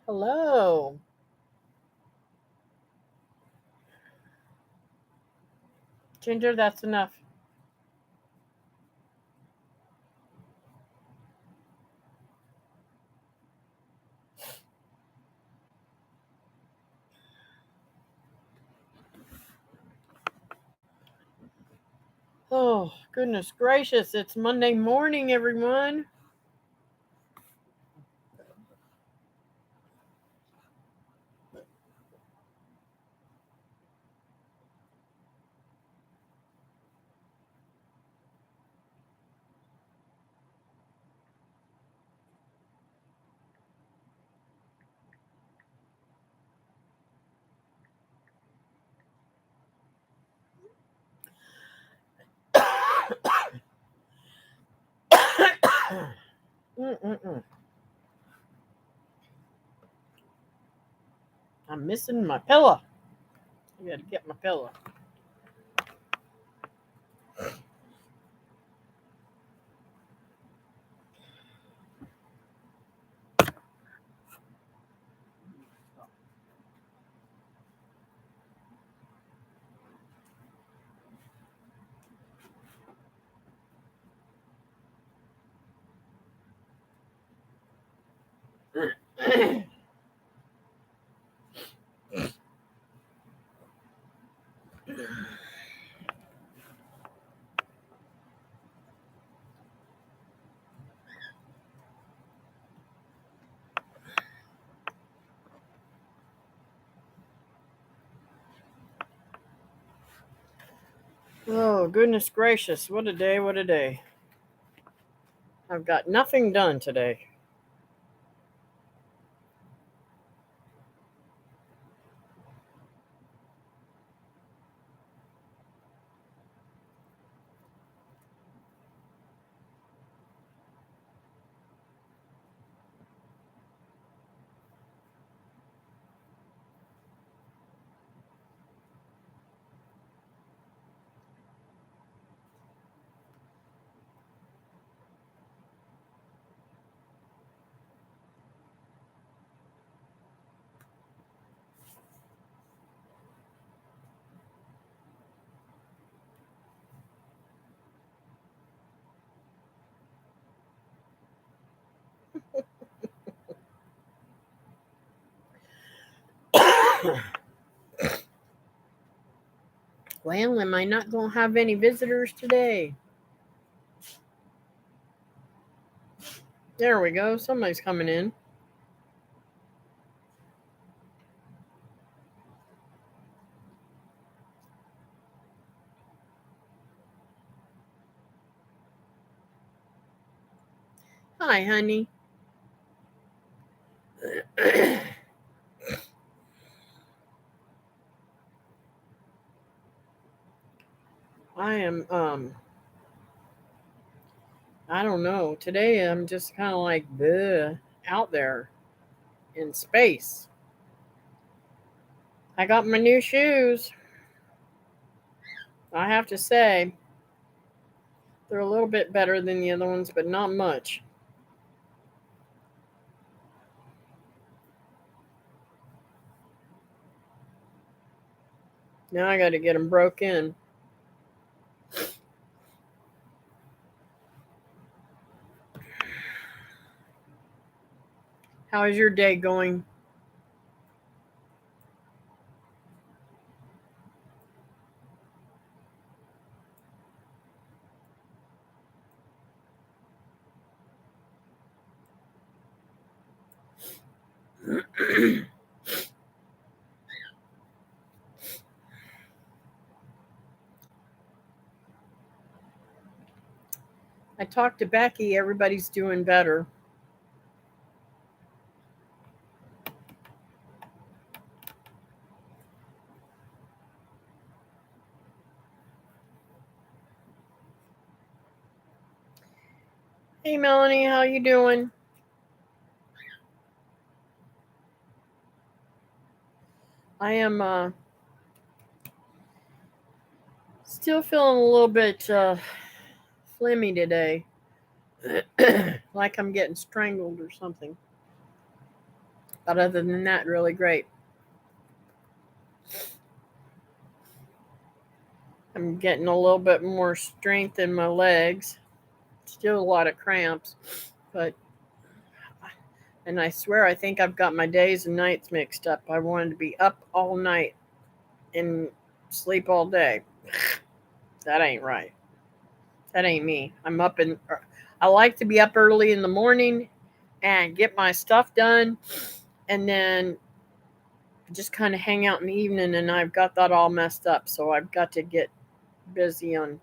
Hello. Ginger, that's enough. Oh, goodness gracious. It's Monday morning, everyone. Mm-mm-mm. I'm missing my pillow. I gotta get my pillow. Oh, goodness gracious. What a day, what a day. I've got nothing done today. Well, am I not going to have any visitors today? There we go. Somebody's coming in. Hi, honey. I am, I don't know. Today I'm just kind of like out there in space. I got my new shoes. I have to say, they're a little bit better than the other ones, but not much. Now I got to get them broke in. How is your day going? I talked to Becky. Everybody's doing better. Hey, Melanie, how you doing? I am still feeling a little bit flimmy today, like I'm getting strangled or something. But other than that, really great. I'm getting a little bit more strength in my legs. Still a lot of cramps, but and I swear I think I've got my days and nights mixed up. I wanted to be up all night and sleep all day. That ain't right. That ain't me. I like to be up early in the morning and get my stuff done and then just kind of hang out in the evening, and I've got that all messed up. So I've got to get busy on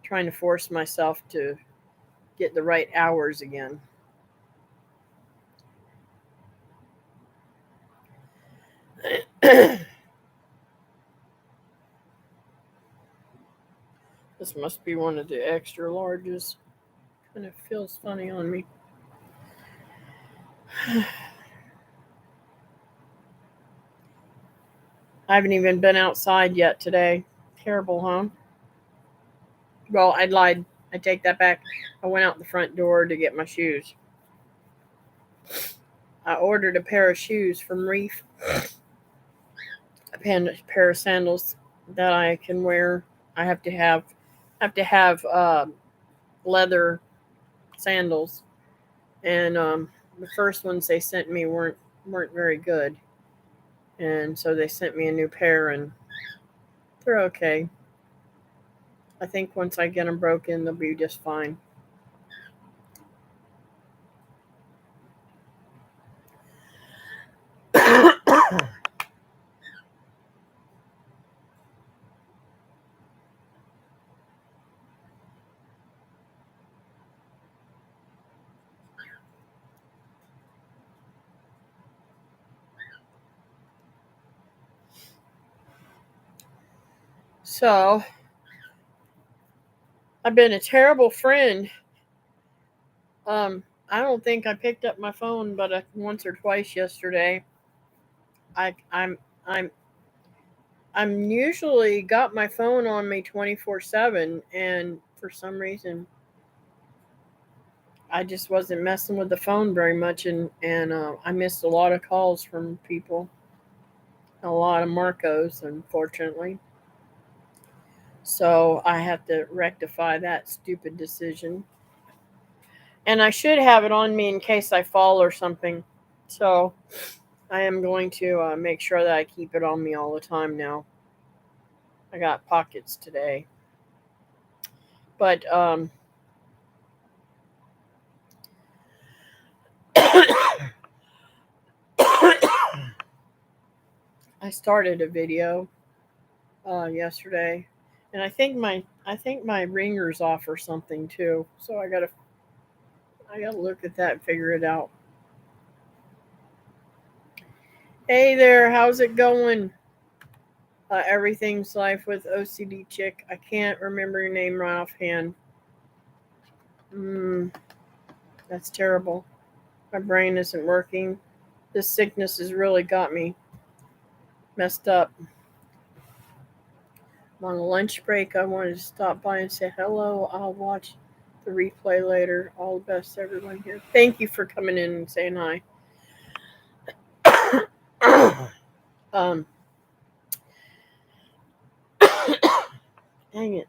trying to force myself to get the right hours again. This must be one of the extra larges. Kind of feels funny on me. I haven't even been outside yet today. Terrible, huh? Well, I lied. I take that back. I went out the front door to get my shoes. I ordered a pair of shoes from Reef, a pair of sandals that I can wear. I have to have leather sandals, and the first ones they sent me weren't very good, and so they sent me a new pair, and they're okay. I think once I get them broken, they'll be just fine. So I've been a terrible friend. I don't think I picked up my phone, but once or twice yesterday. I I'm usually got my phone on me 24/7, and for some reason I just wasn't messing with the phone very much, and I missed a lot of calls from people, a lot of Marcos, unfortunately. So I have to rectify that stupid decision. And I should have it on me in case I fall or something. So I am going to make sure that I keep it on me all the time now. I got pockets today. But I started a video yesterday, and I think my ringer's off or something too. So I gotta look at that and figure it out. Hey there, how's it going? Everything's life with OCD chick. I can't remember your name right offhand. Mm, that's terrible. My brain isn't working. This sickness has really got me messed up. I'm on a lunch break. I wanted to stop by and say hello. I'll watch the replay later. All the best to everyone here. Thank you for coming in and saying hi. um, Dang it.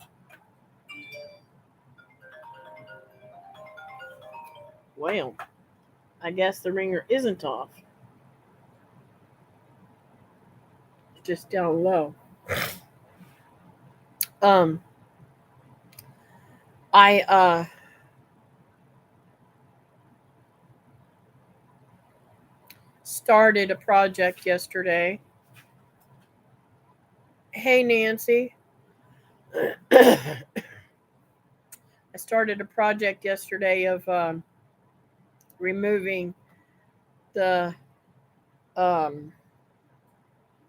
Well, I guess the ringer isn't off. It's just down low. Um, I started a project yesterday. Hey Nancy. I started a project yesterday of removing the um,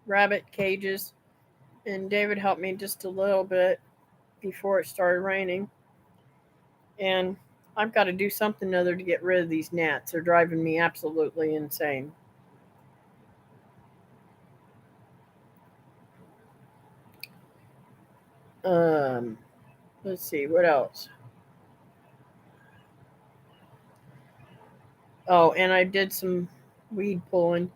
rabbit cages, and David helped me just a little bit before it started raining. And I've got to do something other to get rid of these gnats. They're driving me absolutely insane. Um, let's see what else. Oh, and I did some weed pulling.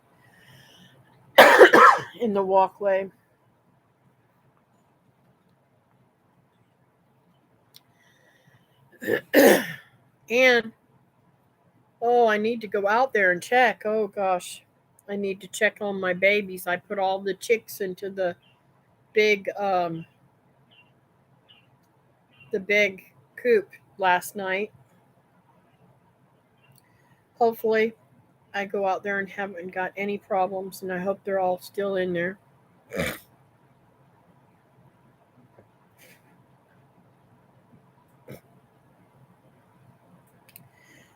in the walkway. And I need to go out there and check. Oh gosh, I need to check on my babies. I put all the chicks into big the big coop last night. Hopefully, I go out there and haven't got any problems, and I hope they're all still in there.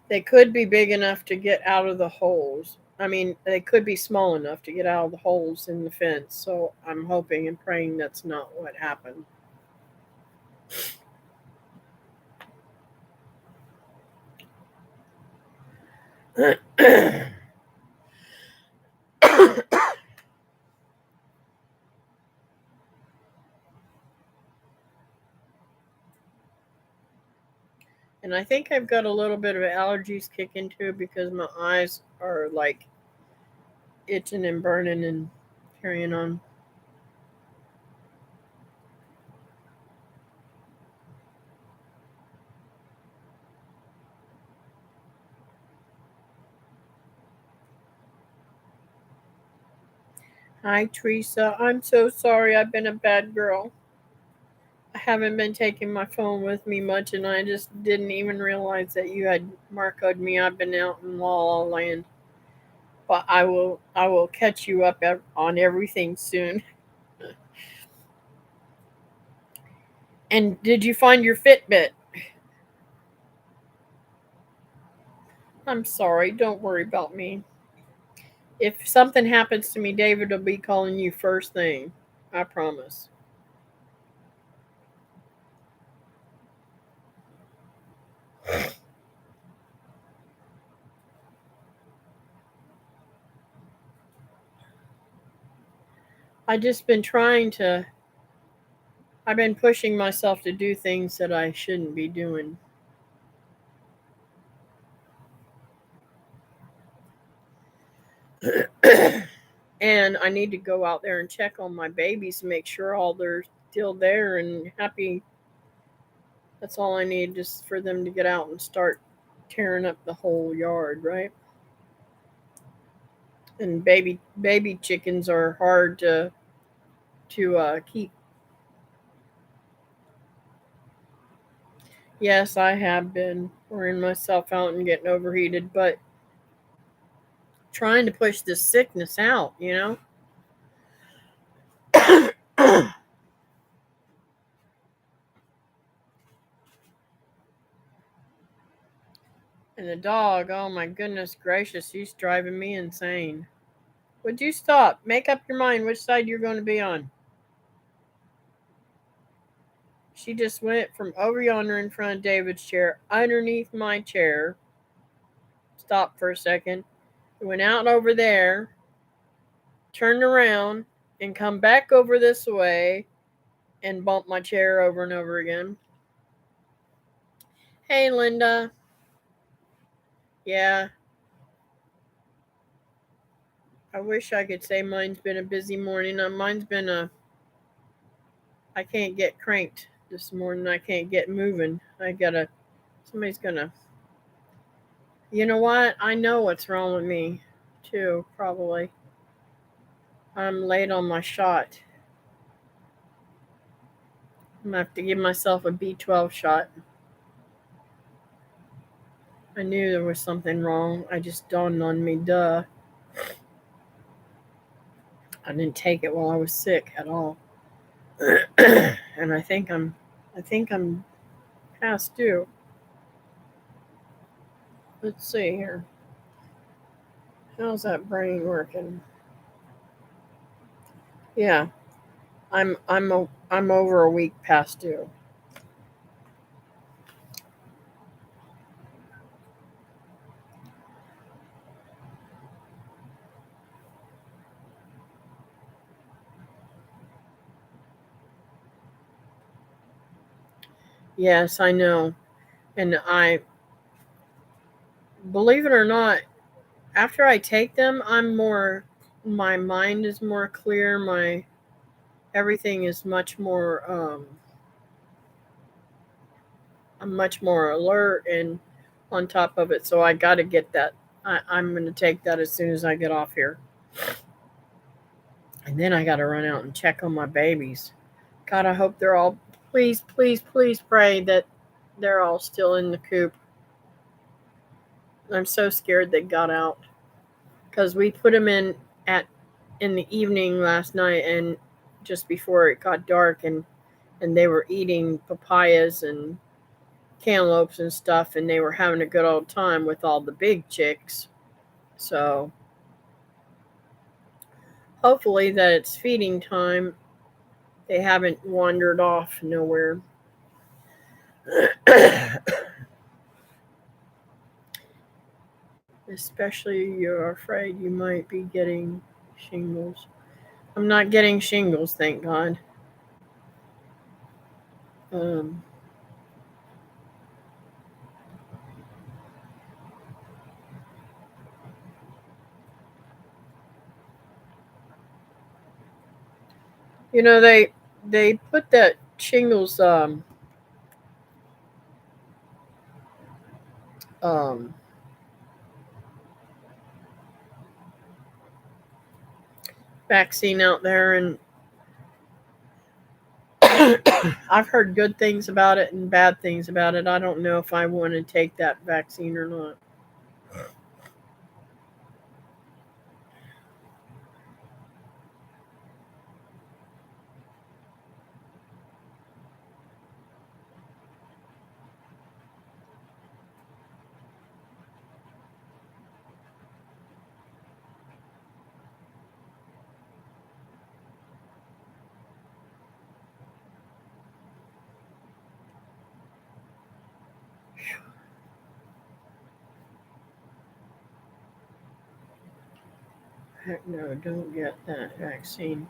They could be big enough to get out of the holes. I mean, they could be small enough to get out of the holes in the fence. So I'm hoping and praying that's not what happened. And I think I've got a little bit of allergies kicking too because my eyes are like itching and burning and carrying on. Hi, Teresa. I'm so sorry. I've been a bad girl. I haven't been taking my phone with me much, and I just didn't even realize that you had Marcoed me. I've been out in La La Land, but I will catch you up on everything soon. And did you find your Fitbit? I'm sorry. Don't worry about me. If something happens to me, David will be calling you first thing. I promise. I just been trying to. I've been pushing myself to do things that I shouldn't be doing. And I need to go out there and check on my babies to make sure all they're still there and happy. That's all I need, just for them to get out and start tearing up the whole yard, right? And baby chickens are hard to keep. Yes, I have been wearing myself out and getting overheated, but trying to push this sickness out, you know? And the dog, oh my goodness gracious, he's driving me insane. Would you stop? Make up your mind which side you're going to be on. She just went from over yonder in front of David's chair, underneath my chair. Stopped for a second. Went out over there, turned around, and come back over this way and bumped my chair over and over again. Hey, Linda. Yeah, I wish I could say mine's been a busy morning. Mine's been I can't get cranked this morning. I can't get moving. Somebody's gonna, you know what? I know what's wrong with me, too, probably. I'm late on my shot. I'm gonna have to give myself a B12 shot. I knew there was something wrong. I just dawned on me, duh. I didn't take it while I was sick at all. And I think I'm past due. Let's see here. How's that brain working? Yeah, I'm over a week past due. Yes, I know. And I believe it or not, after I take them, I'm more my mind is more clear. My everything is much more. I'm much more alert and on top of it. So I got to get that. I'm going to take that as soon as I get off here. And then I got to run out and check on my babies. God, I hope they're all. Please, please, please pray that they're all still in the coop. I'm so scared they got out because we put them in the evening last night and just before it got dark and they were eating papayas and cantaloupes and stuff and they were having a good old time with all the big chicks. So hopefully that it's feeding time. They haven't wandered off nowhere. Especially you're afraid you might be getting shingles. I'm not getting shingles, thank God. Um, they put that shingles um, vaccine out there, and I've heard good things about it and bad things about it. I don't know if I want to take that vaccine or not. Heck no, don't get that vaccine.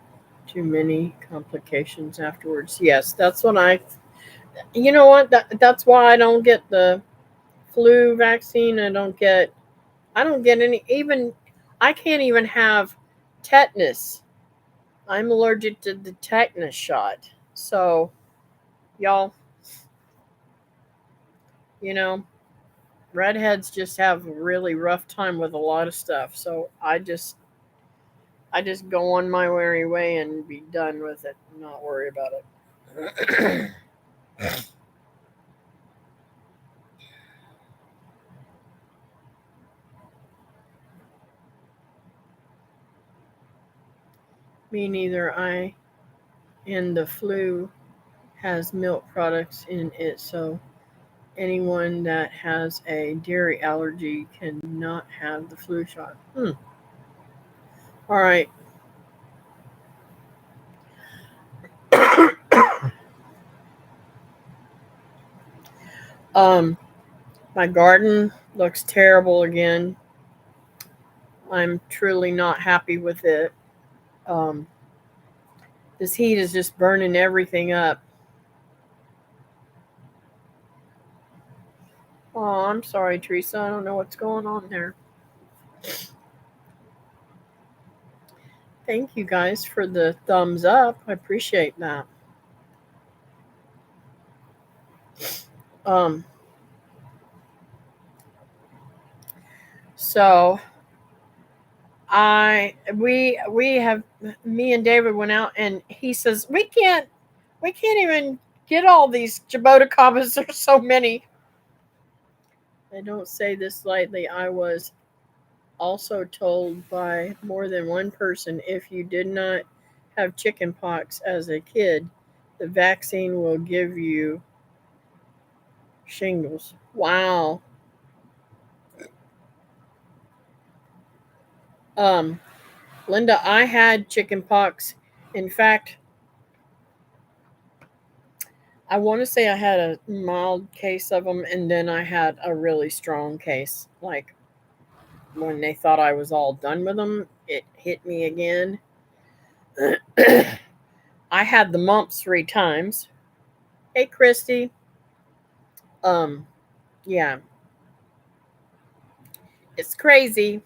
Too many complications afterwards. Yes, that's what I. You know what? That's why I don't get the flu vaccine. I don't get any. Even I can't even have tetanus. I'm allergic to the tetanus shot. So, y'all, you know, redheads just have a really rough time with a lot of stuff. So I just go on my merry way and be done with it and not worry about it. Me neither. I and the flu has milk products in it, so anyone that has a dairy allergy cannot have the flu shot. All right. Um, my garden looks terrible again. I'm truly not happy with it. Um, this heat is just burning everything up. Oh, I'm sorry, Teresa. I don't know what's going on there. Thank you guys for the thumbs up. I appreciate that. Um, so we have me and David went out and he says we can't even get all these jaboticabas. There's so many. I don't say this lightly. I was also told by more than one person if you did not have chicken pox as a kid, the vaccine will give you shingles. Wow. Um, Linda, I had chicken pox. In fact, I want to say I had a mild case of them, and then I had a really strong case. Like when they thought I was all done with them, it hit me again. I had the mumps 3 times. Hey, Christy. Um, yeah, it's crazy.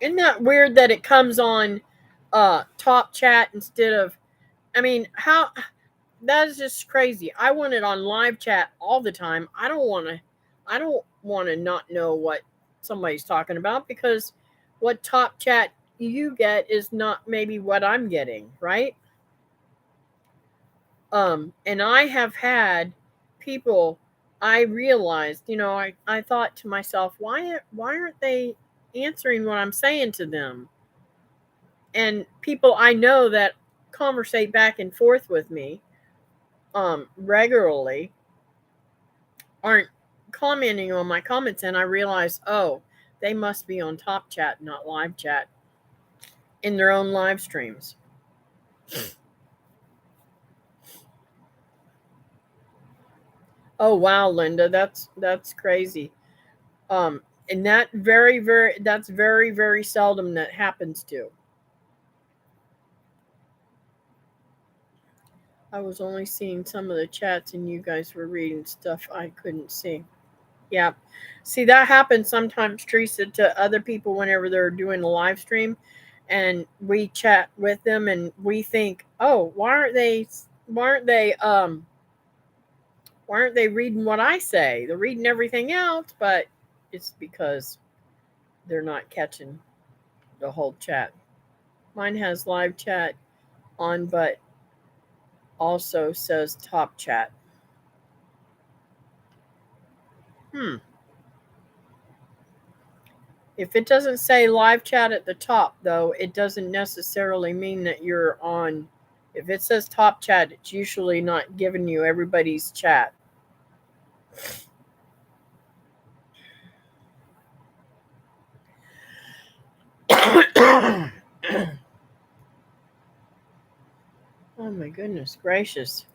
Isn't that weird that it comes on top chat instead of, I mean, how, that is just crazy. I want it on live chat all the time. I don't want to not know what somebody's talking about, because what top chat you get is not maybe what I'm getting, right? And I have had people, I realized, I thought to myself, why aren't they answering what I'm saying to them? And people I know that conversate back and forth with me regularly aren't commenting on my comments, and I realize, oh, they must be on top chat, not live chat, in their own live streams. Oh wow, Linda, that's crazy. And that's very, very seldom that happens to. I was only seeing some of the chats and you guys were reading stuff I couldn't see. Yeah. See, that happens sometimes, Teresa, to other people whenever they're doing a live stream and we chat with them and we think, oh, why aren't they reading what I say? They're reading everything else, but it's because they're not catching the whole chat. Mine has live chat on, but also says top chat. If it doesn't say live chat at the top, though, it doesn't necessarily mean that you're on. If it says top chat, it's usually not giving you everybody's chat. Oh my goodness gracious.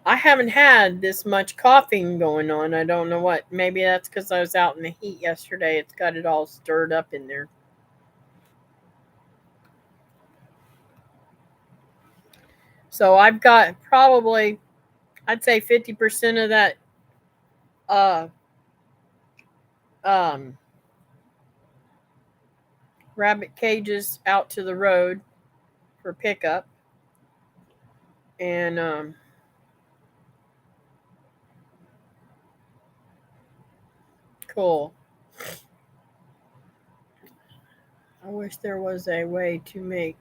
I haven't had this much coughing going on. I don't know what. Maybe that's because I was out in the heat yesterday. It's got it all stirred up in there. So I've got probably, I'd say 50% of that uh, um, rabbit cages out to the road for pickup. And cool. I wish there was a way to make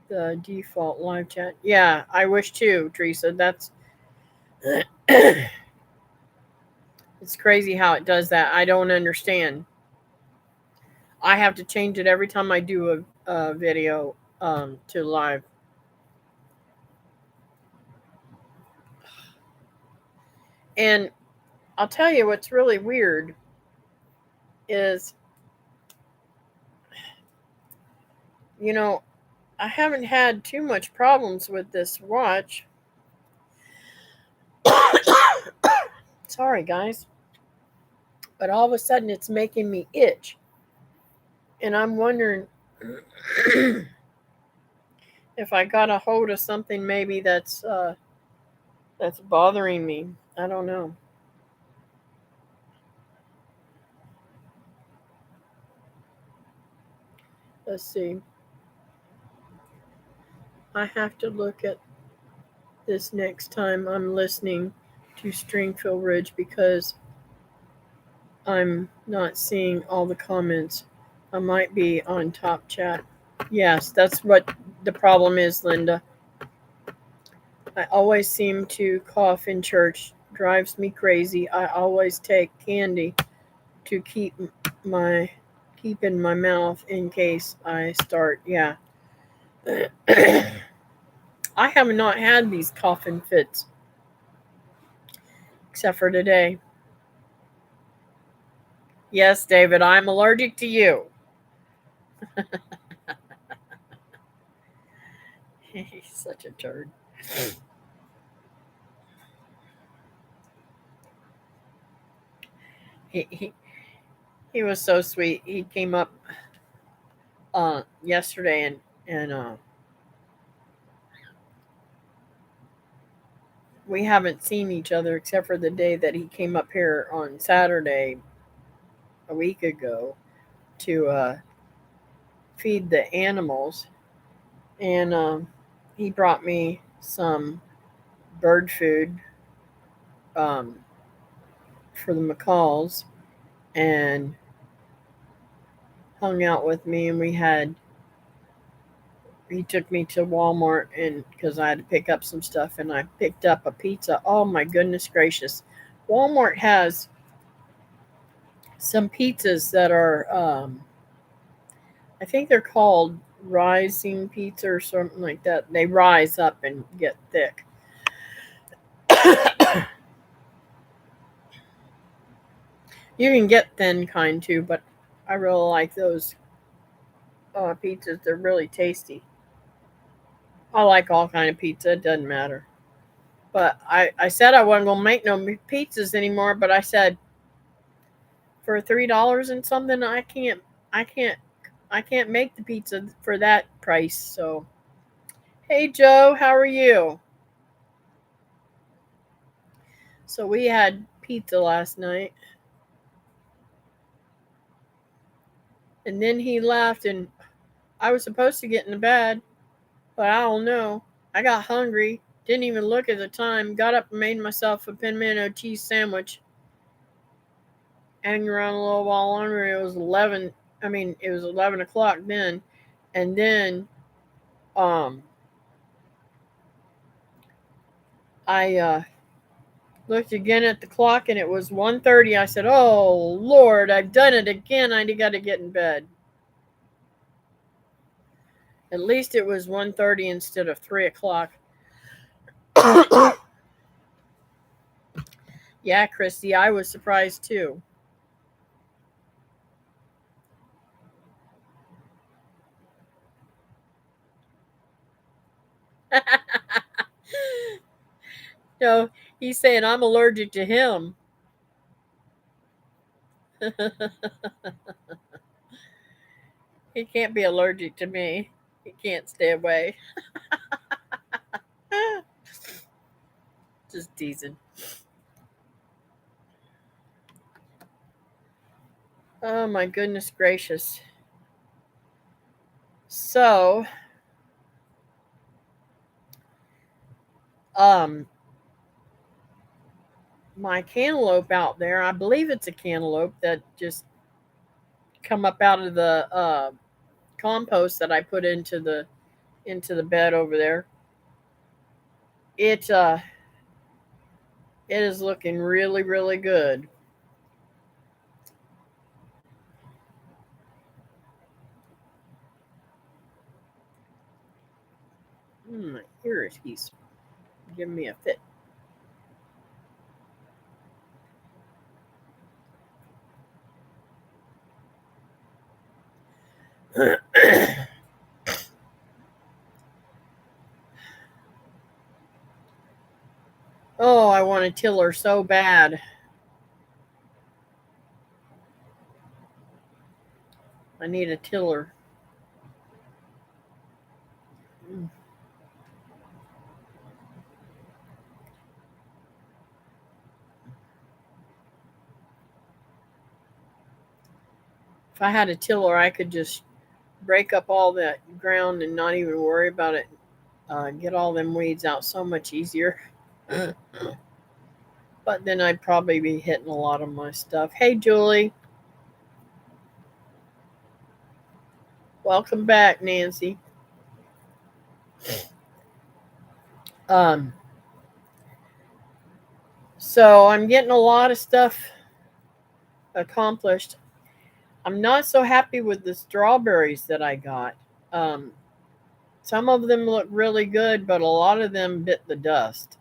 the default live chat. Yeah, I wish too, Teresa. That's it's crazy how it does that. I don't understand. I have to change it every time I do a video to live. And I'll tell you what's really weird is, I haven't had too much problems with this watch. Sorry, guys. But all of a sudden it's making me itch. And I'm wondering if I got a hold of something maybe that's bothering me. I don't know. Let's see. I have to look at this next time I'm listening to Stringfield Ridge because I'm not seeing all the comments. I might be on top chat. Yes, that's what the problem is, Linda. I always seem to cough in church. Drives me crazy. I always take candy to keep in my mouth in case I start. Yeah. I have not had these coughing fits except for today. Yes, David, I'm allergic to you. He's such a turd. He was so sweet. He came up yesterday and we haven't seen each other except for the day that he came up here on Saturday a week ago to feed the animals. And he brought me some bird food um, for the macaws and hung out with me. And he took me to Walmart and because I had to pick up some stuff, and I picked up a pizza. Oh my goodness gracious. Walmart has some pizzas that are, I think they're called rising pizza or something like that. They rise up and get thick. You can get thin kind too, but I really like those pizzas. They're really tasty. I like all kind of pizza. It doesn't matter. But I said I wasn't gonna make no pizzas anymore. But I said for $3 and something, I can't, I can't make the pizza for that price. So hey Joe, how are you? So we had pizza last night, and then he left, and I was supposed to get in the bed, but I don't know. I got hungry, didn't even look at the time, got up and made myself a pimento cheese sandwich, hanging around a little while longer. It was 11. I mean, it was 11 o'clock then, and then um, I looked again at the clock, and it was 1:30. I said, "Oh Lord, I've done it again. I got to get in bed." At least it was 1:30 instead of 3 o'clock. Yeah, Christy, I was surprised too. No, he's saying I'm allergic to him. He can't be allergic to me. He can't stay away. Just teasing. Oh my goodness gracious. So, um, my cantaloupe out there, I believe it's a cantaloupe that just come up out of the compost that I put into the bed over there. It it is looking really really good. My ear is he's giving me a fit. Oh, I want a tiller so bad. I need a tiller. Mm. If I had a tiller, I could just break up all that ground and not even worry about it. Get all them weeds out so much easier. But then I'd probably be hitting a lot of my stuff. Hey, Julie. Welcome back, Nancy. Um, so I'm getting a lot of stuff accomplished. I'm not so happy with the strawberries that I got. Um, some of them look really good, but a lot of them bit the dust.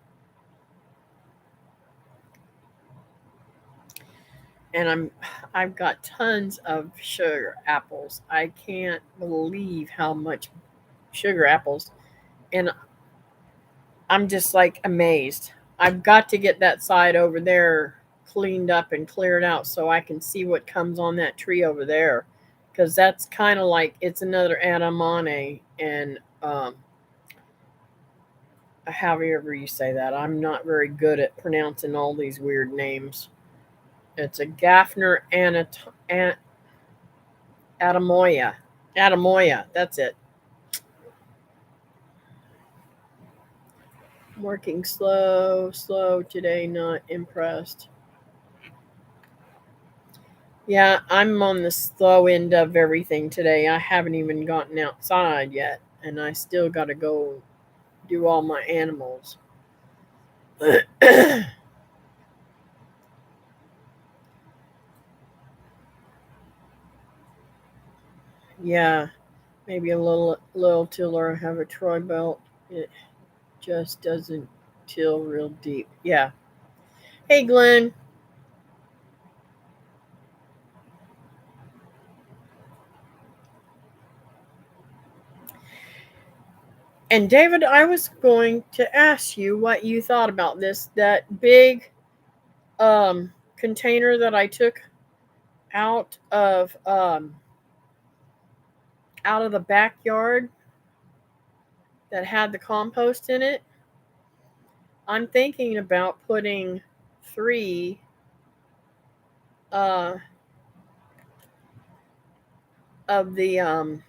And I've got tons of sugar apples. I can't believe how much sugar apples, and I'm just like amazed. I've got to get that side over there cleaned up and cleared out so I can see what comes on that tree over there, because that's kind of like it's another Adamane, and however you say that. I'm not very good at pronouncing all these weird names. It's a Gaffner Adamoya. Adamoya, that's it. Working slow today, not impressed. Yeah, I'm on the slow end of everything today. I haven't even gotten outside yet, and I still got to go do all my animals. Yeah, maybe a little tiller. I have a Troy belt. It just doesn't till real deep. Yeah. Hey, Glenn. And David, I was going to ask you what you thought about this. That big container that I took out of the backyard that had the compost in it. I'm thinking about putting 3 uh, of the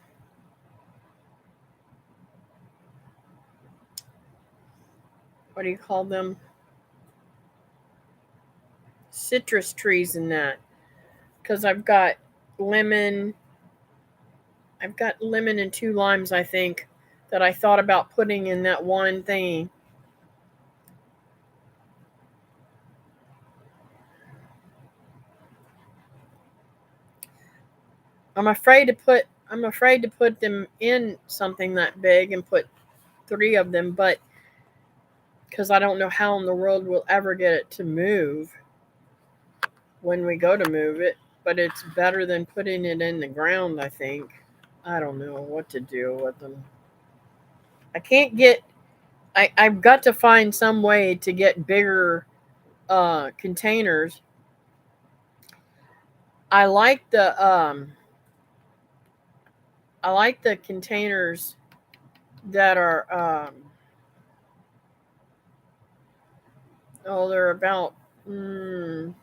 what do you call them? Citrus trees in that, because lemon. I've got lemon and 2 limes, I think, that I thought about putting in that one thing. I'm afraid to put them in something that big and put 3 of them, but because I don't know how in the world we'll ever get it to move when we go to move it, but it's better than putting it in the ground, I think. I don't know what to do with them. I can't get I've got to find some way to get bigger containers. I like the containers that are they're about they're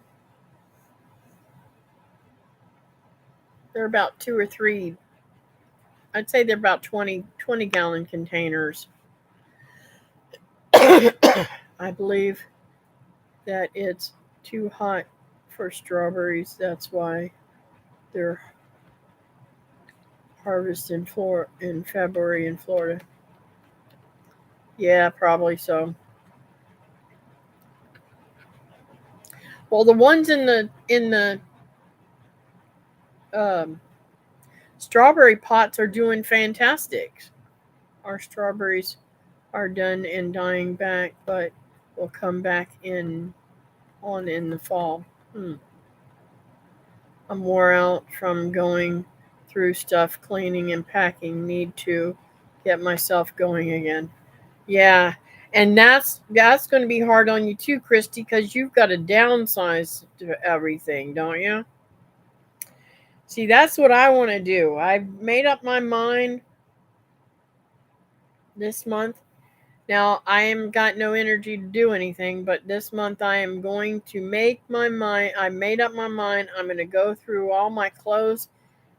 about 2 or 3. I'd say they're about 20 gallon containers. I believe that it's too hot for strawberries. That's why they're harvested in February in Florida. Yeah, probably so. Well, the ones in the um, strawberry pots are doing fantastic. Our strawberries are done and dying back, but will come back in the fall. I'm wore out from going through stuff, cleaning and packing. Need to get myself going again. Yeah, and that's going to be hard on you too, Christy, because you've got to downsize to everything, don't you? See, that's what I want to do. I've made up my mind this month. Now, I am got no energy to do anything, but this month I am going to make my mind. I made up my mind. I'm going to go through all my clothes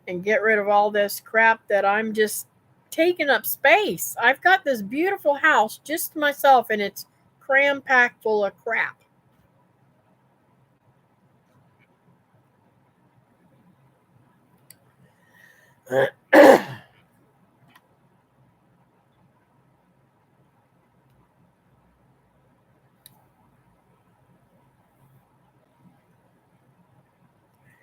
and get rid of all this crap that I'm just taking up space. I've got this beautiful house just to myself, and it's cram packed full of crap.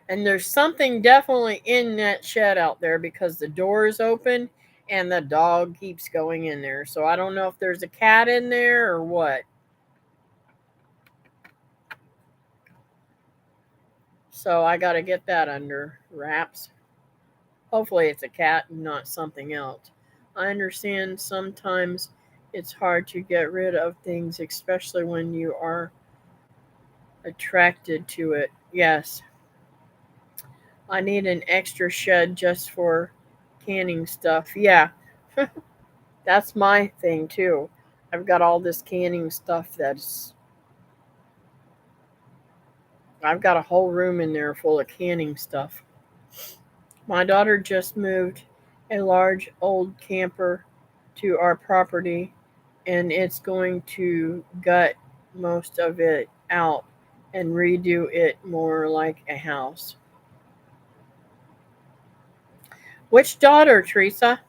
And there's something definitely in that shed out there because the door is open and the dog keeps going in there. So I don't know if there's a cat in there or what. So I got to get that under wraps. Hopefully it's a cat and not something else. I understand sometimes it's hard to get rid of things, especially when you are attracted to it. Yes, I need an extra shed just for canning stuff. Yeah, that's my thing too. I've got all this canning stuff I've got a whole room in there full of canning stuff. My daughter just moved a large old camper to our property, and it's going to gut most of it out and redo it more like a house. Which daughter, Teresa?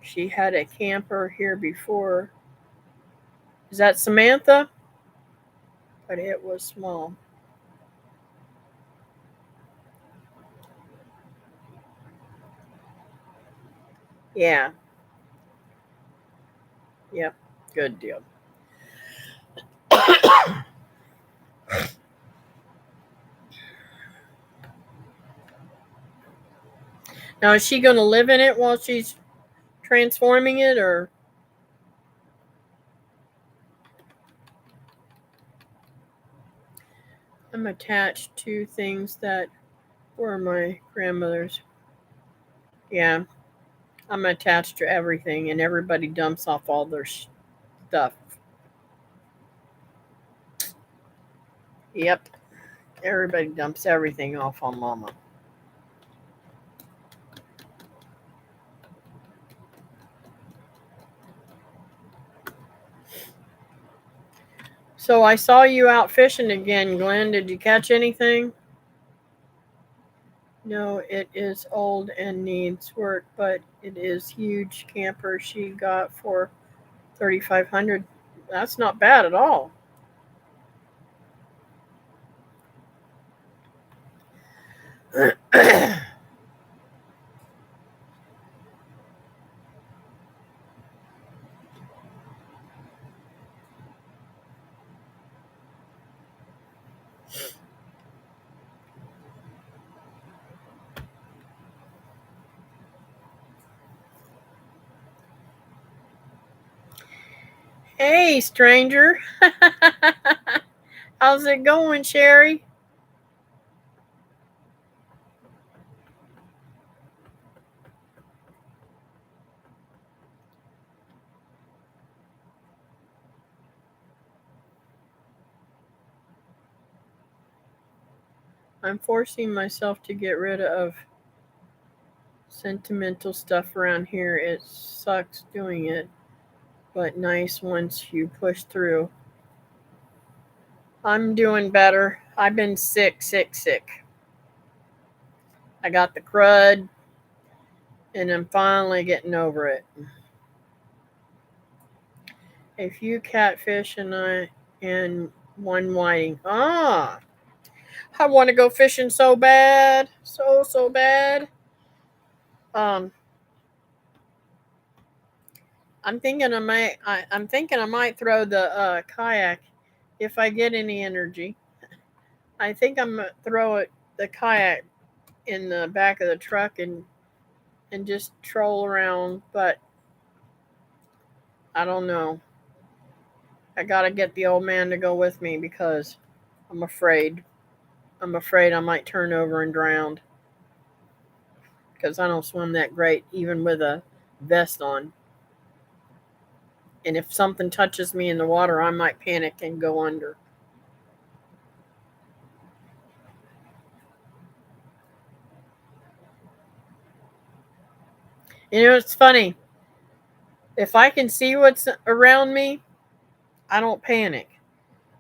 She had a camper here before. Is that Samantha? But it was small. Yeah, yep, good deal. Now, is she going to live in it while she's transforming it, or I'm attached to things that were my grandmother's? Yeah, I'm attached to everything, and everybody dumps off all their stuff. Yep, everybody dumps everything off on Mama. So I saw you out fishing again, Glenn. Did you catch anything? No, it is old and needs work, but it is huge camper she got for 3,500. That's not bad at all. Hey, stranger. How's it going, Sherry? I'm forcing myself to get rid of sentimental stuff around here. It sucks doing it, but nice once you push through. I'm doing better. I've been sick, sick, sick. I got the crud, and I'm finally getting over it. A few catfish and one whiting. Ah, I want to go fishing so bad, so bad. Um, I'm thinking I might throw the kayak if I get any energy. I think I'm gonna throw the kayak in the back of the truck and just troll around, but I don't know. I gotta get the old man to go with me because I'm afraid. I'm afraid I might turn over and drown because I don't swim that great, even with a vest on. And if something touches me in the water, I might panic and go under. You know, it's funny. If I can see what's around me, I don't panic.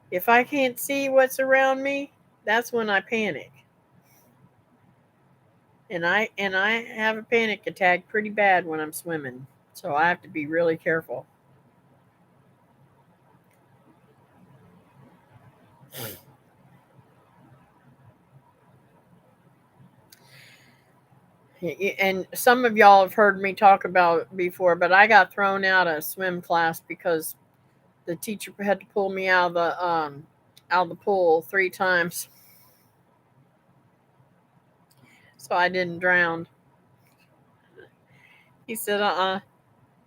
If I can't see what's around me, that's when I panic. And I have a panic attack pretty bad when I'm swimming. So I have to be really careful. And some of y'all have heard me talk about it before, but I got thrown out of swim class because the teacher had to pull me out of the pool 3 times, so I didn't drown. He said,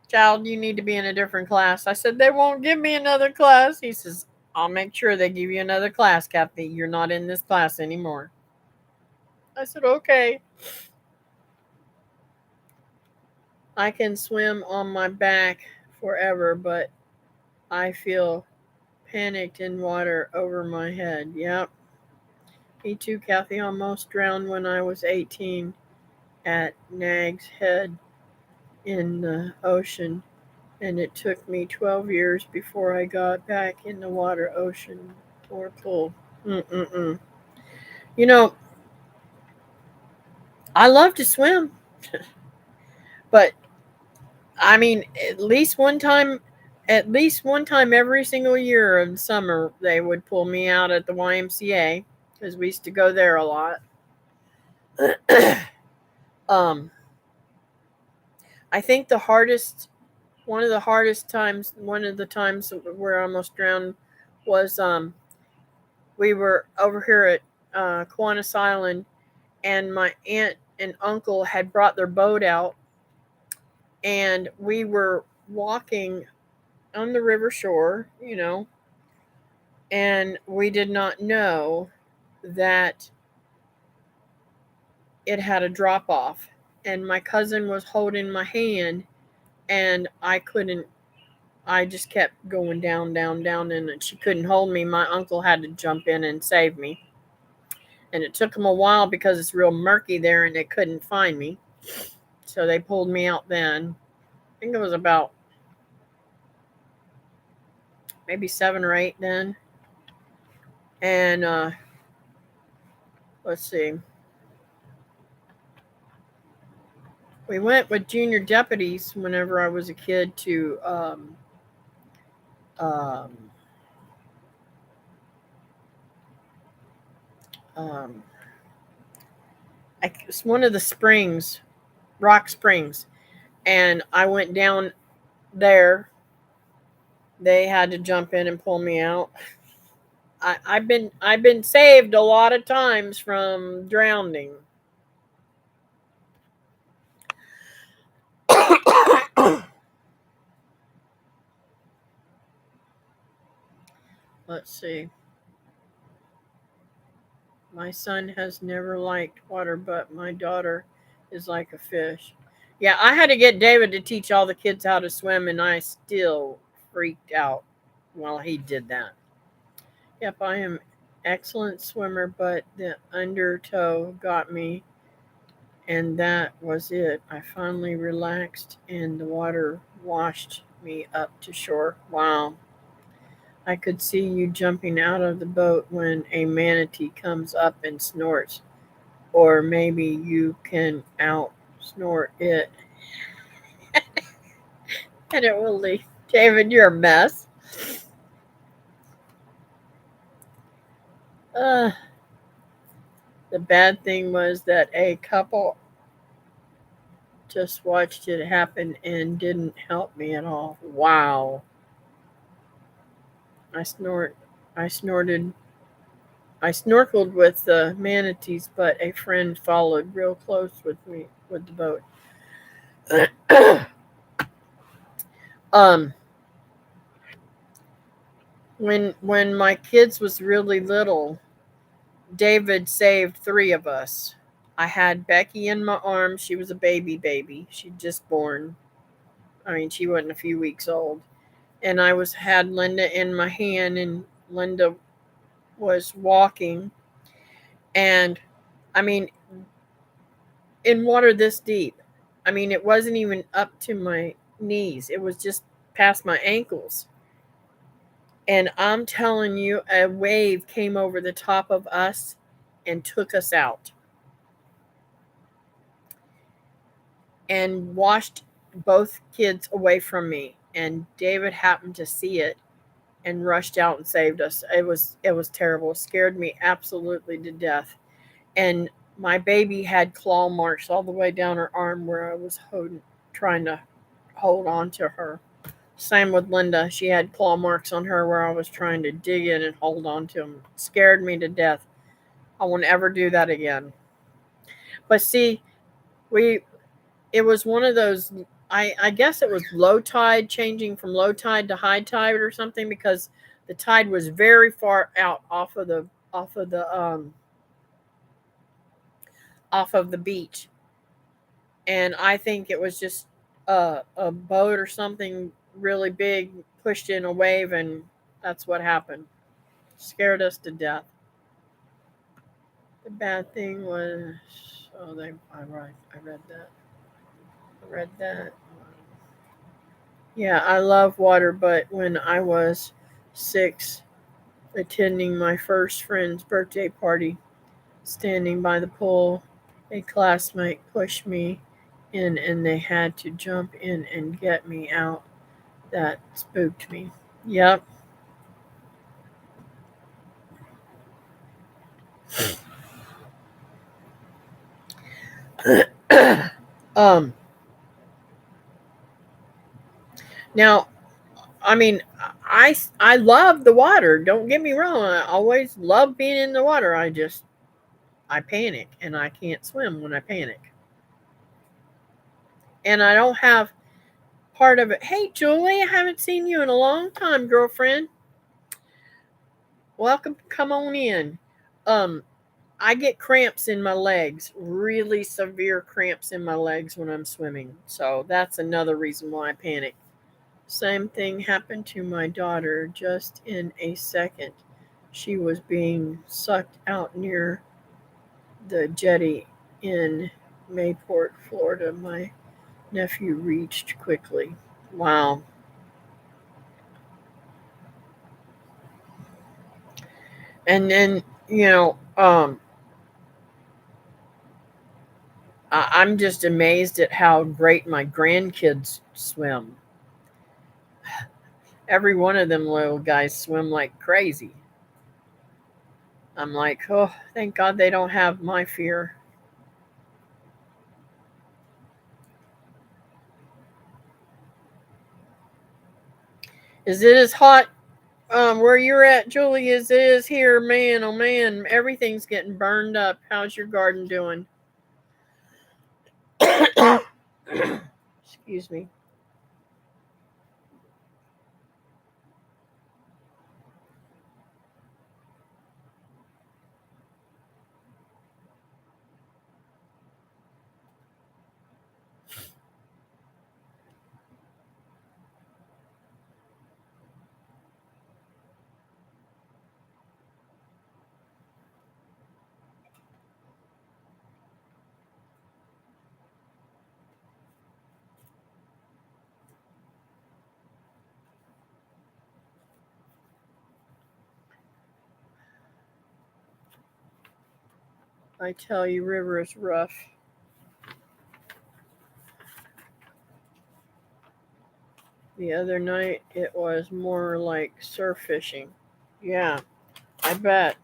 child, you need to be in a different class. I said, they won't give me another class. He says, I'll make sure they give you another class, Kathy. You're not in this class anymore. I said, okay. I can swim on my back forever, but I feel panicked in water over my head. Yep. Me too, Kathy. Almost drowned when I was 18 at Nag's Head in the ocean, and it took me 12 years before I got back in the water ocean or pool. Mm-mm-mm. You know, I love to swim, but I mean, at least one time every single year in summer, they would pull me out at the YMCA because we used to go there a lot. um, I think one of the times where I almost drowned was we were over here at Kiwanis Island, and my aunt and uncle had brought their boat out, and we were walking on the river shore, and we did not know that it had a drop off. And my cousin was holding my hand, and I just kept going down, down, down, and she couldn't hold me. My uncle had to jump in and save me. And it took him a while because it's real murky there and they couldn't find me. So they pulled me out then. I think it was about maybe 7 or 8 then. And let's see. We went with junior deputies whenever I was a kid to um, um, it's one of the springs, Rock Springs, and I went down there. They had to jump in and pull me out. I've been saved a lot of times from drowning. Let's see. My son has never liked water, but my daughter is like a fish. Yeah, I had to get David to teach all the kids how to swim, and I still freaked out while he did that. Yep, I am excellent swimmer, but the undertow got me, and that was it. I finally relaxed, and the water washed me up to shore. Wow. I could see you jumping out of the boat when a manatee comes up and snorts. Or maybe you can out snort it and it will leave. David, you're a mess. Uh, the bad thing was that a couple just watched it happen and didn't help me at all. Wow. I snort. I snorted. I snorkeled with the manatees, but a friend followed real close with me with the boat. um, when my kids was really little, David saved 3 of us. I had Becky in my arms. She was a baby. She'd just born. I mean, she wasn't a few weeks old. And I was had Linda in my hand, and Linda was walking. And I mean, in water this deep. I mean, it wasn't even up to my knees. It was just past my ankles. And I'm telling you, a wave came over the top of us and took us out and washed both kids away from me. And David happened to see it and rushed out and saved us. It was terrible. It scared me absolutely to death. And my baby had claw marks all the way down her arm where I was trying to hold on to her. Same with Linda. She had claw marks on her where I was trying to dig in and hold on to them. It scared me to death. I won't ever do that again. But see, we it was one of those. I guess it was low tide, changing from low tide to high tide or something, because the tide was very far out off of the off of the beach, and I think it was just a boat or something really big pushed in a wave, and that's what happened. Scared us to death. The bad thing was, oh, I read that. I read that. Yeah, I love water, but when I was 6, attending my first friend's birthday party, standing by the pool, a classmate pushed me in and they had to jump in and get me out. That spooked me. Yep. um Now, I mean, I love the water. Don't get me wrong. I always love being in the water. I panic and I can't swim when I panic. And I don't have part of it. Hey, Julie, I haven't seen you in a long time, girlfriend. Welcome. Come on in. Um, I get cramps in my legs, really severe cramps in my legs when I'm swimming. So that's another reason why I panic. Same thing happened to my daughter just in a second. She was being sucked out near the jetty in Mayport, Florida. My nephew reached quickly. Wow. And then, I'm just amazed at how great my grandkids swim. Every one of them little guys swim like crazy. I'm like, oh, thank God they don't have my fear. Is it as hot where you're at, Julie, as it is here? Man, oh man, everything's getting burned up. How's your garden doing? Excuse me. I tell you, river is rough. The other night, it was more like surf fishing. Yeah, I bet.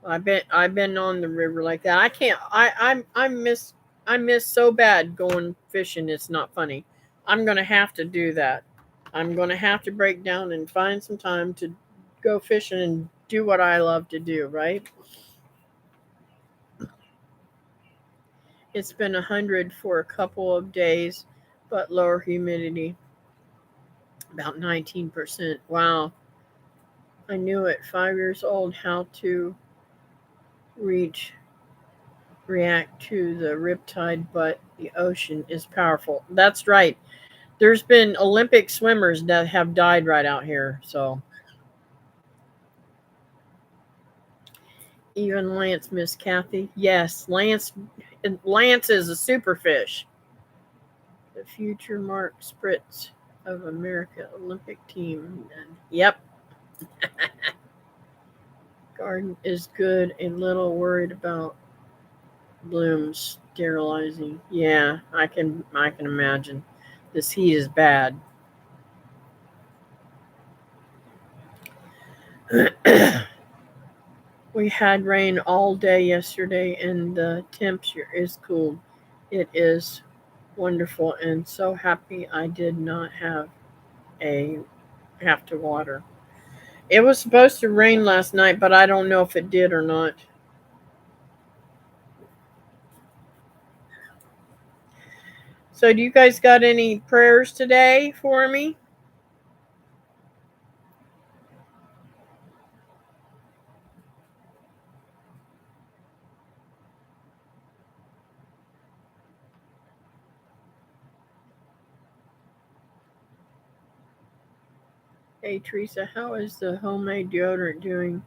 I've been on the river like that. I can't. I miss so bad going fishing. It's not funny. I'm gonna have to do that. I'm gonna have to break down and find some time to go fishing and do what I love to do. Right? It's been 100 for a couple of days, but lower humidity, about 19%. Wow. I knew at 5 years old how to reach react to the riptide, but the ocean is powerful. That's right. There's been Olympic swimmers that have died right out here. So even Lance, Miss Kathy. Yes, Lance is a super fish. The future Mark Spritz of America Olympic team. And yep, garden is good. A little worried about blooms sterilizing. Yeah, I can imagine. This heat is bad. We had rain all day yesterday and the temperature is cool. It is wonderful and so happy I did not a have to water. It was supposed to rain last night, but I don't know if it did or not. So do you guys got any prayers today for me? Hey Teresa, how is the homemade deodorant doing?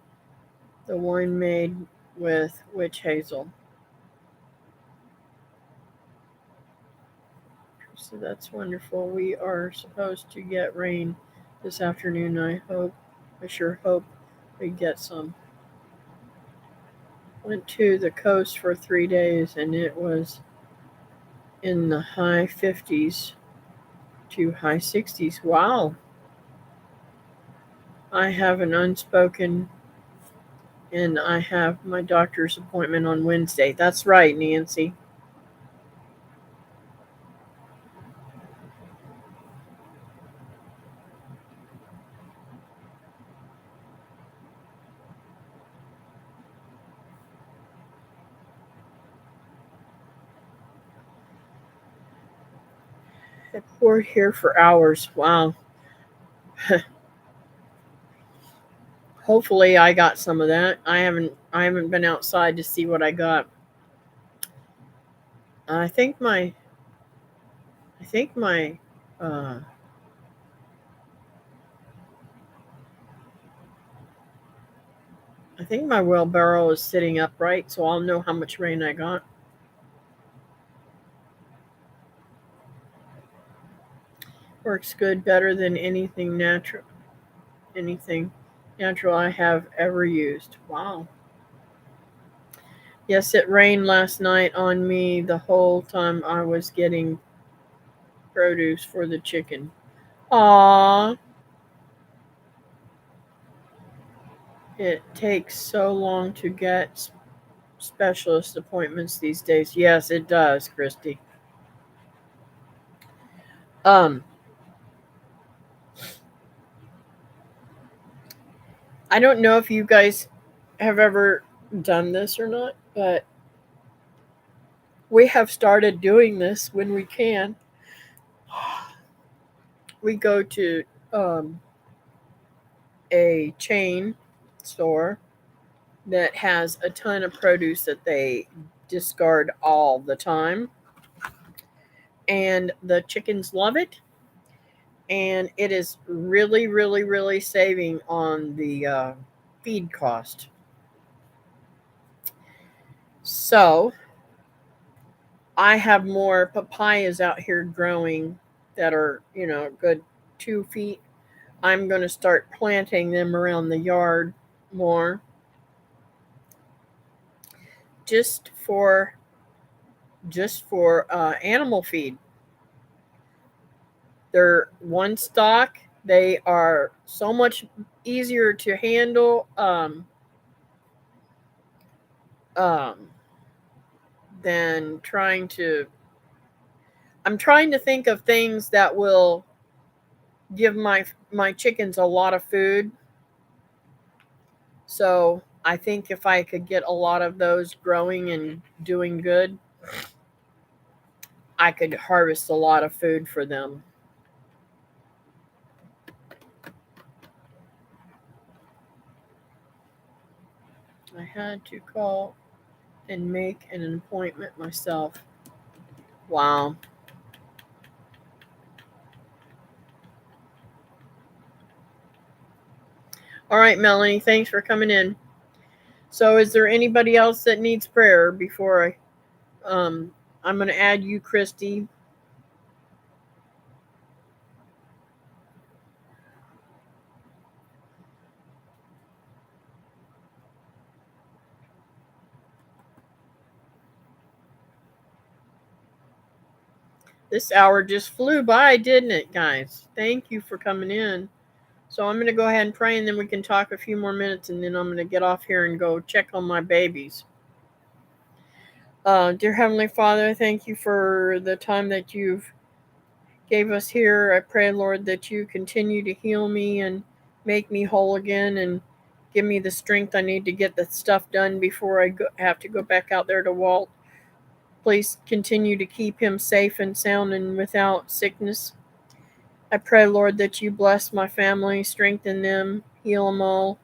The one made with witch hazel. So that's wonderful. We are supposed to get rain this afternoon. I sure hope we get some. Went to the coast for 3 days and it was in the high 50s to high 60s. Wow. I have an unspoken and I have my doctor's appointment on Wednesday. That's right, Nancy. It poured here for hours. Wow. Hopefully I got some of that. I haven't been outside to see what I got. I think my I think my uh I think my wheelbarrow is sitting upright, so I'll know how much rain I got. Works good, better than anything natural I have ever used. Wow. Yes, it rained last night on me the whole time I was getting produce for the chicken. Aww. It takes so long to get specialist appointments these days. Yes, it does, Christy. Um, I don't know if you guys have ever done this or not, but we have started doing this when we can. We go to um, a chain store that has a ton of produce that they discard all the time, and the chickens love it. And it is really, really, really saving on the feed cost. So I have more papayas out here growing that are, good 2 feet. I'm going to start planting them around the yard more just for animal feed. They're one stock. They are so much easier to handle um, than trying to. I'm trying to think of things that will give my chickens a lot of food. So I think if I could get a lot of those growing and doing good, I could harvest a lot of food for them. I had to call and make an appointment myself. Wow. All right, Melanie, thanks for coming in. So, is there anybody else that needs prayer before I'm going to add you, Christy? This hour just flew by, didn't it, guys? Thank you for coming in. So, I'm going to go ahead and pray, and then we can talk a few more minutes, and then I'm going to get off here and go check on my babies. Dear Heavenly Father, thank you for the time that you've gave us here. I pray, Lord, that you continue to heal me and make me whole again and give me the strength I need to get the stuff done before have to go back out there to Walt. Please continue to keep him safe and sound and without sickness. I pray, Lord, that you bless my family, strengthen them, heal them all.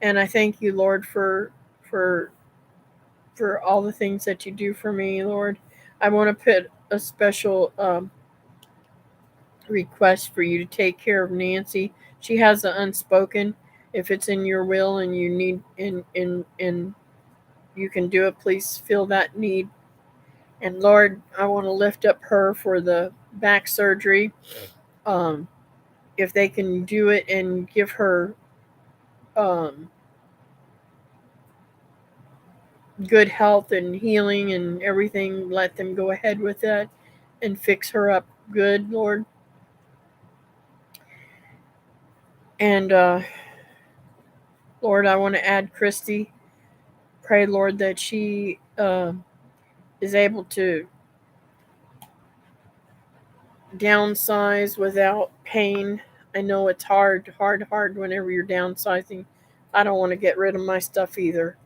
And I thank you, Lord, for for all the things that you do for me, Lord. I want to put a special request for you to take care of Nancy. She has an unspoken. If it's in your will and you need and you can do it, please feel that need. And Lord, I want to lift up her for the back surgery. Um, if they can do it and give her um, good health and healing and everything, let them go ahead with that and fix her up good, Lord. And Lord, I want to add Christy. Pray, Lord, that she is able to downsize without pain. I know it's hard whenever you're downsizing. I don't want to get rid of my stuff either.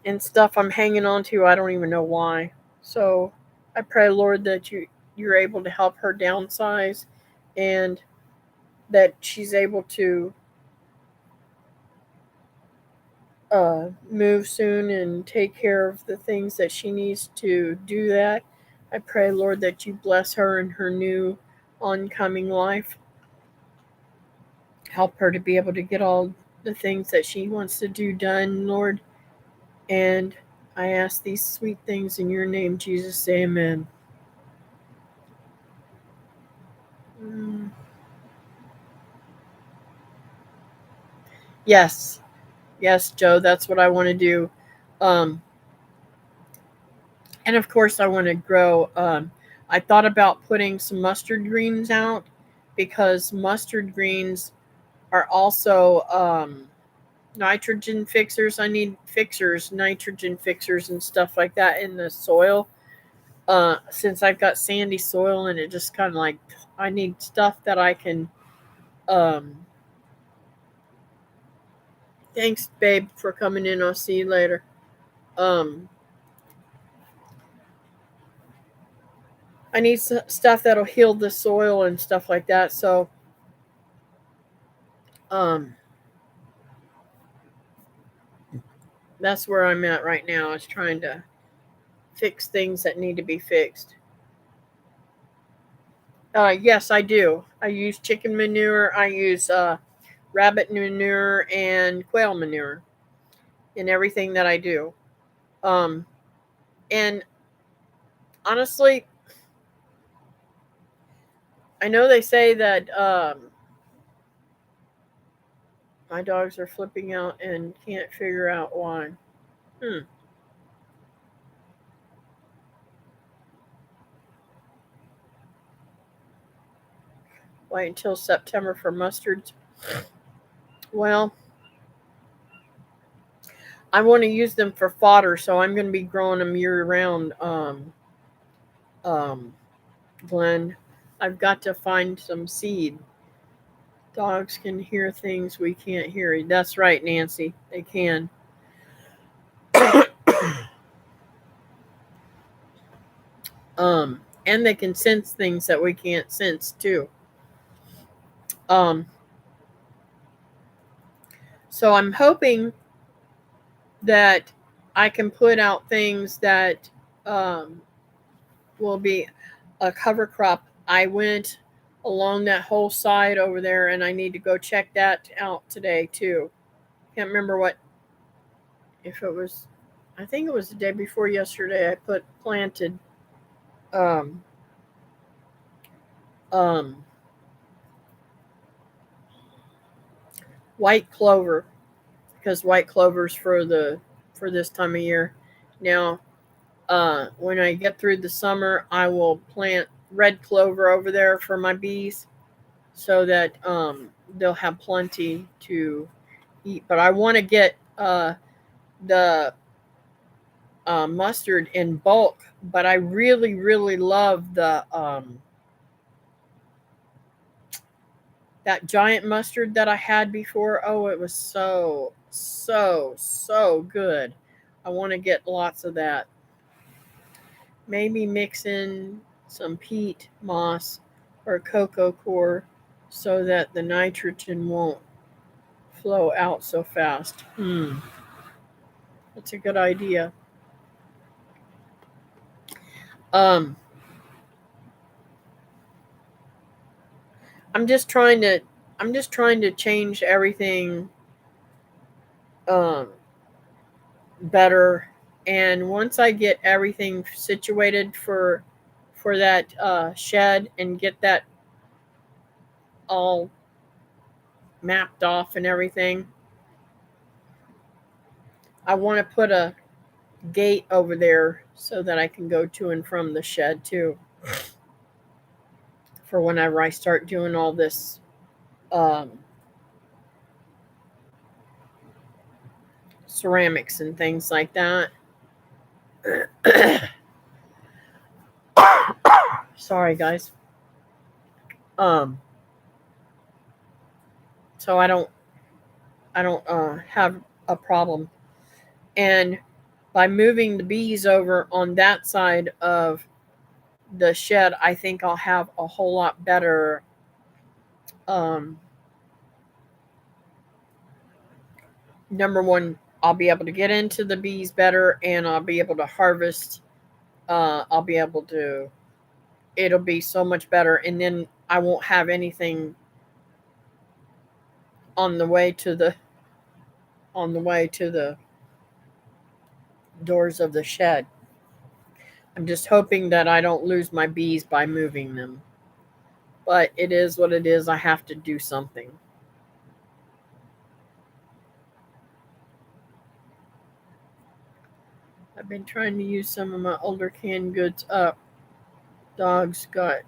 And stuff I'm hanging on to, I don't even know why. So I pray, Lord, that you're able to help her downsize and that she's able to move soon and take care of the things that she needs to do that. I pray, Lord, that you bless her in her new oncoming life. Help her to be able to get all the things that she wants to do done, Lord. And I ask these sweet things in your name, Jesus. Amen. Mm. Yes, yes, Joe, that's what I want to do. Um, and of course, I want to grow. I thought about putting some mustard greens out because mustard greens are also nitrogen fixers. I need fixers, nitrogen fixers, and stuff like that in the soil. Since I've got sandy soil and it just kind of like I need stuff that I can. Um, Thanks, babe, for coming in. I'll see you later. Um, I need stuff that'll heal the soil and stuff like that. So, um, that's where I'm at right now. Is trying to fix things that need to be fixed. Yes, I do. I use chicken manure. I use rabbit manure and quail manure in everything that I do. Um, and honestly, I know they say that my dogs are flipping out and can't figure out why. Hmm. Wait until September for mustards. Well, I want to use them for fodder, so I'm going to be growing them year round. Um, Glenn, I've got to find some seed. Dogs can hear things we can't hear. That's right, Nancy. They can. And they can sense things that we can't sense too. Um, so I'm hoping that I can put out things that um, will be a cover crop. I went along that whole side over there and I need to go check that out today too. Can't remember what, if it was, I think it was the day before yesterday. I planted um, um, white clover because white clover's for this time of year. Now, when I get through the summer, I will plant red clover over there for my bees so that they'll have plenty to eat. But I want to get the mustard in bulk. But I really, really love the that giant mustard that I had before. Oh, it was so good. I want to get lots of that. Maybe mix in some peat moss or cocoa core so that the nitrogen won't flow out so fast. That's a good idea. Um, I'm just trying to change everything um better, and once I get everything situated for that shed and get that all mapped off and everything, I want to put a gate over there so that I can go to and from the shed too, for whenever I start doing all this um, ceramics and things like that. Sorry, guys. Um, so I don't have a problem. And by moving the bees over on that side of the shed, I think I'll have a whole lot better um, number one, I'll be able to get into the bees better, and I'll be able to harvest. I'll be able to. It'll be so much better, and then I won't have anything on the way to the doors of the shed. I'm just hoping that I don't lose my bees by moving them. But it is what it is. I have to do something. I've been trying to use some of my older canned goods up. Dogs got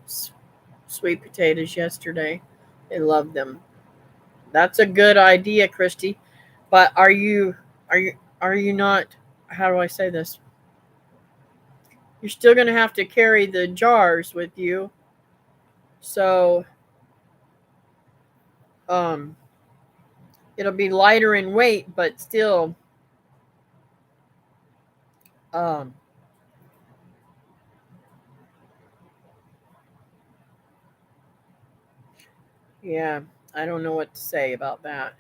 sweet potatoes yesterday. They love them. That's a good idea, Christy. But are you not, how do I say this? You're still going to have to carry the jars with you. So um it'll be lighter in weight, but still um yeah, I don't know what to say about that,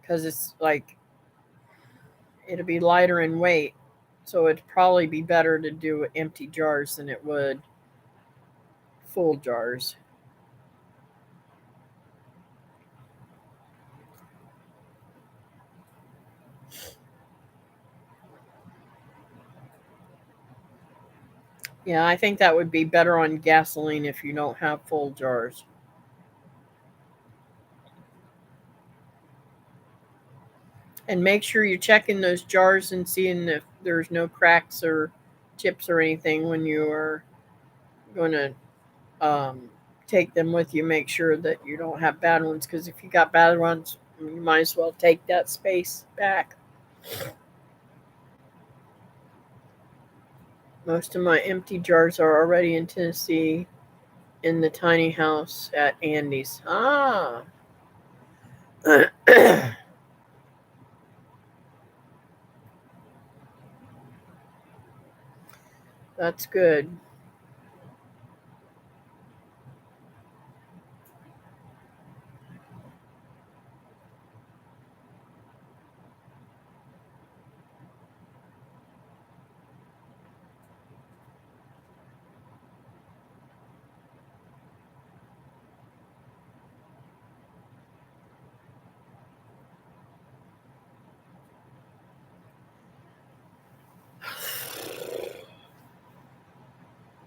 cuz it's like it'll be lighter in weight. So it'd probably be better to do empty jars than it would full jars. Yeah, I think that would be better on gasoline if you don't have full jars. And make sure you're checking those jars and seeing if there's no cracks or chips or anything when you are going to um, take them with you. Make sure that you don't have bad ones, because if you got bad ones, you might as well take that space back. Most of my empty jars are already in Tennessee in the tiny house at Andy's. Ah. That's good.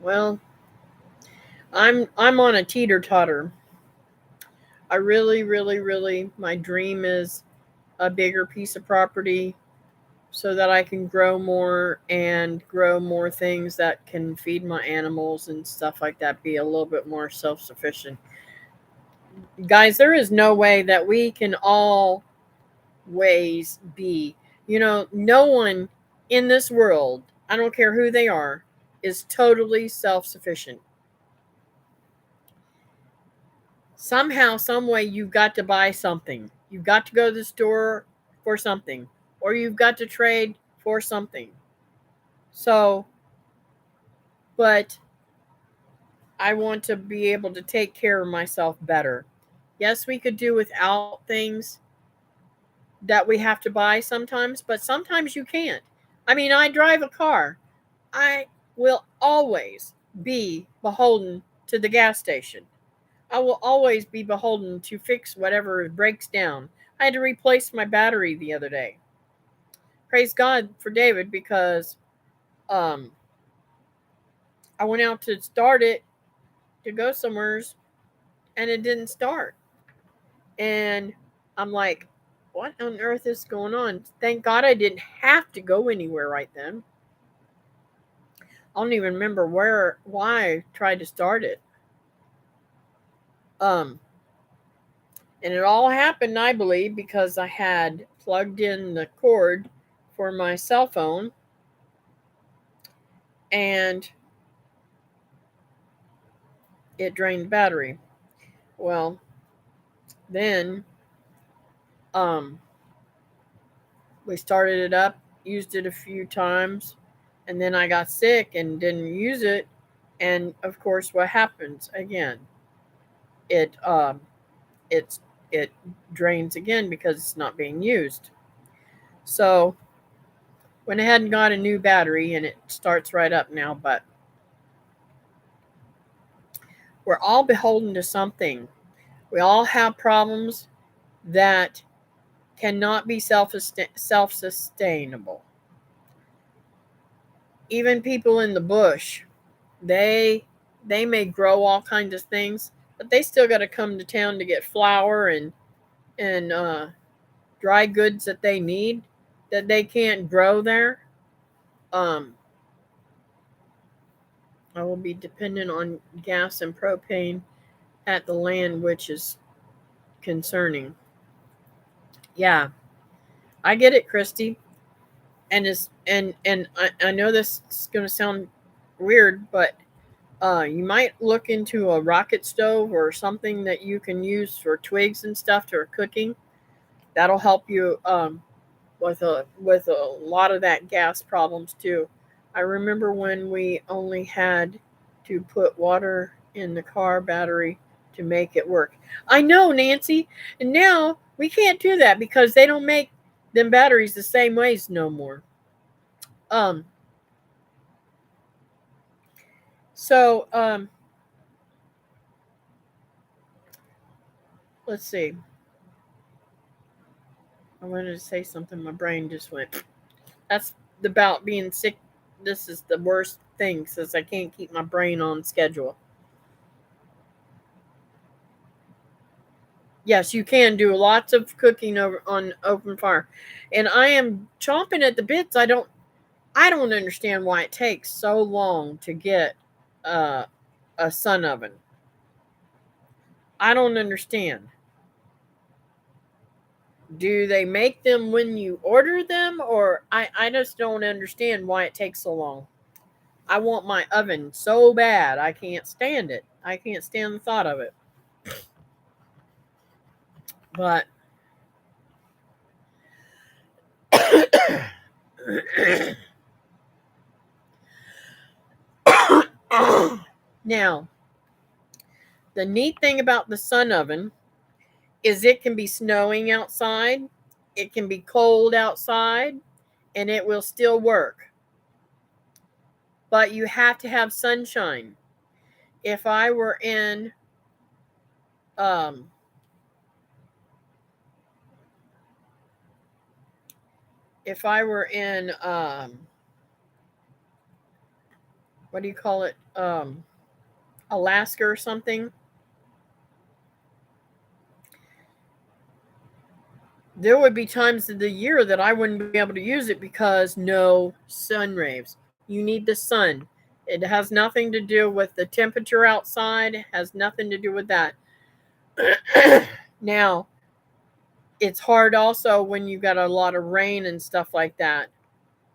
Well, I'm on a teeter totter. I really, really, really, my dream is a bigger piece of property so that I can grow more and grow more things that can feed my animals and stuff like that, be a little bit more self sufficient. Guys, there is no way that we can always be, no one in this world, I don't care who they are, is totally self sufficient. Somehow, some way, you've got to buy something. You've got to go to the store for something, or you've got to trade for something. So, but I want to be able to take care of myself better. Yes, we could do without things that we have to buy sometimes, but sometimes you can't. I mean, I drive a car. I will always be beholden to the gas station. I will always be beholden to fix whatever breaks down. I had to replace my battery the other day. Praise God for David, because um, I went out to start it to go somewheres and it didn't start. And I'm like, what on earth is going on? Thank God I didn't have to go anywhere right then. I don't even remember why I tried to start it. Um, and it all happened, I believe, because I had plugged in the cord for my cell phone, and it drained the battery. Well, then um, we started it up, used it a few times, and then I got sick and didn't use it. And of course, what happens again? It it's it drains again because it's not being used. So went ahead and got a new battery, and it starts right up now. But we're all beholden to something. We all have problems that cannot be self-sustainable. Even people in the bush, they they may grow all kinds of things, but they still got to come to town to get flour and dry goods that they need that they can't grow there. Um, I will be dependent on gas and propane at the land, which is concerning. Yeah, I get it, Christy. And I know this is going to sound weird, but you might look into a rocket stove or something that you can use for twigs and stuff for cooking. That'll help you with a lot of that gas problems too. I remember when we only had to put water in the car battery to make it work. I know, Nancy, and now we can't do that because they don't make them batteries the same ways no more. Um, so let's see. I wanted to say something. My brain just went. That's about being sick. This is the worst thing since I can't keep my brain on schedule. Yes, you can do lots of cooking over on open fire, and I am chomping at the bits. I don't understand why it takes so long to get uh, a sun oven. I don't understand. Do they make them when you order them, or I just don't understand why it takes so long. I want my oven so bad. I can't stand it. I can't stand the thought of it. But now, the neat thing about the sun oven is it can be snowing outside, it can be cold outside, and it will still work. But you have to have sunshine. If I were in um if I were in what do you call it? Alaska or something, there would be times of the year that I wouldn't be able to use it because no sun rays. You need the sun. It has nothing to do with the temperature outside, it has nothing to do with that. Now, it's hard also when you got a lot of rain and stuff like that.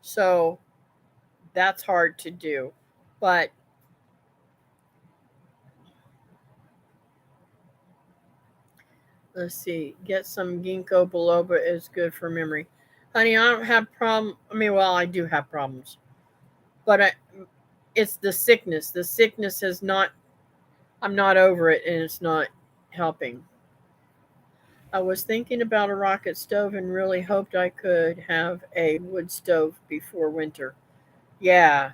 So that's hard to do. But let's see, get some ginkgo biloba is good for memory. Honey, I don't have problem. I mean, well, I do have problems, but it's the sickness. The sickness is not. I'm not over it, and it's not helping. I was thinking about a rocket stove and really hoped I could have a wood stove before winter. Yeah,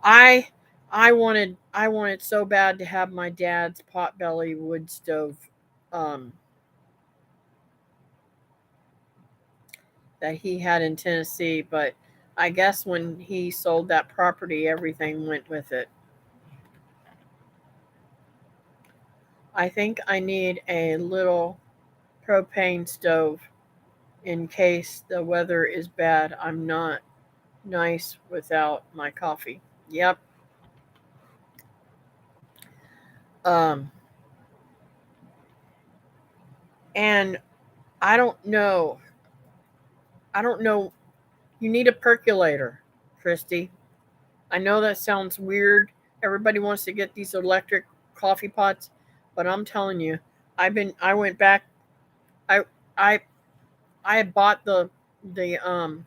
I I wanted so bad to have my dad's potbelly wood stove um, that he had in Tennessee, but I guess when he sold that property, everything went with it. I think I need a little propane stove in case the weather is bad. I'm not nice without my coffee. Yep. Um, and I don't know. I don't know. You need a percolator, Christy. I know that sounds weird. Everybody wants to get these electric coffee pots, but I'm telling you, I went back. I I I had bought the um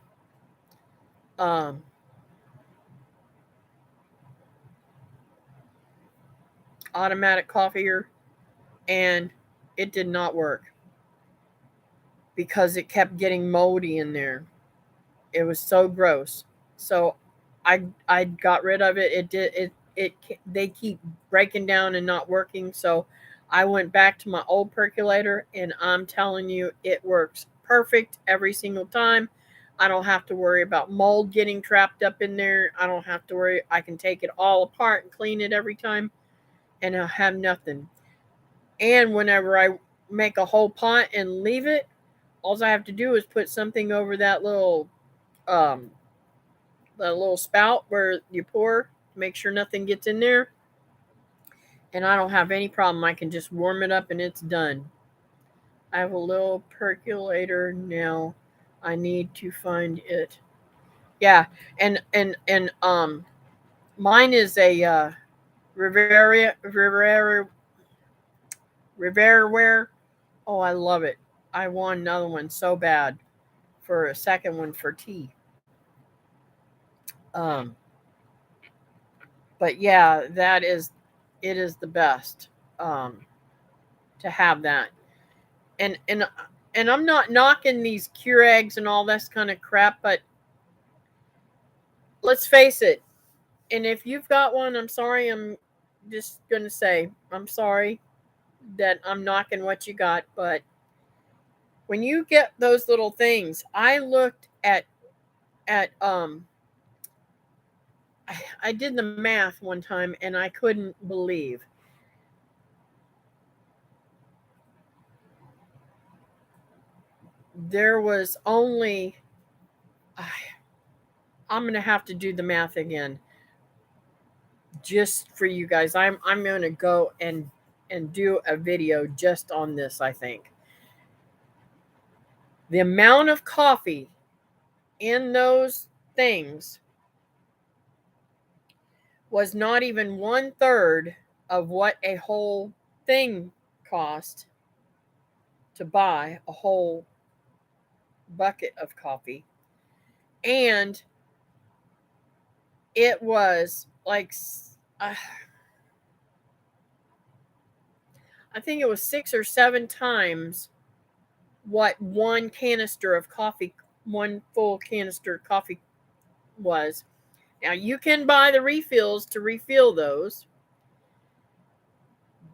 automatic coffeeer, and it did not work because it kept getting moldy in there. It was so gross. So I got rid of it. It they keep breaking down and not working. So I went back to my old percolator, and I'm telling you, it works perfect every single time. I don't have to worry about mold getting trapped up in there. I don't have to worry. I can take it all apart and clean it every time, and I'll have nothing. And whenever I make a whole pot and leave it, all I have to do is put something over um that little spout where you pour, make sure nothing gets in there, and I don't have any problem. I can just warm it up and it's done. I have a little percolator now. I need to find it. Yeah, and mine is a Riverware. Oh, I love it. I want another one so bad for a second one for tea. Um, but yeah, that is it is the best to have that. And and I'm not knocking these Keurigs and all this kind of crap, but let's face it. And if you've got one, I'm sorry. I'm just gonna say I'm sorry that I'm knocking what you got, but when you get those little things, I looked at I did the math one time and I couldn't believe there was only I, I'm gonna have to do the math again just for you guys. I'm gonna go and do a video just on this. I think the amount of coffee in those things was not even one third of what a whole thing cost to buy a whole bucket of coffee. And it was like, uh, I think it was 6 or 7 times what one canister of coffee, one full canister of coffee was. Now you can buy the refills to refill those,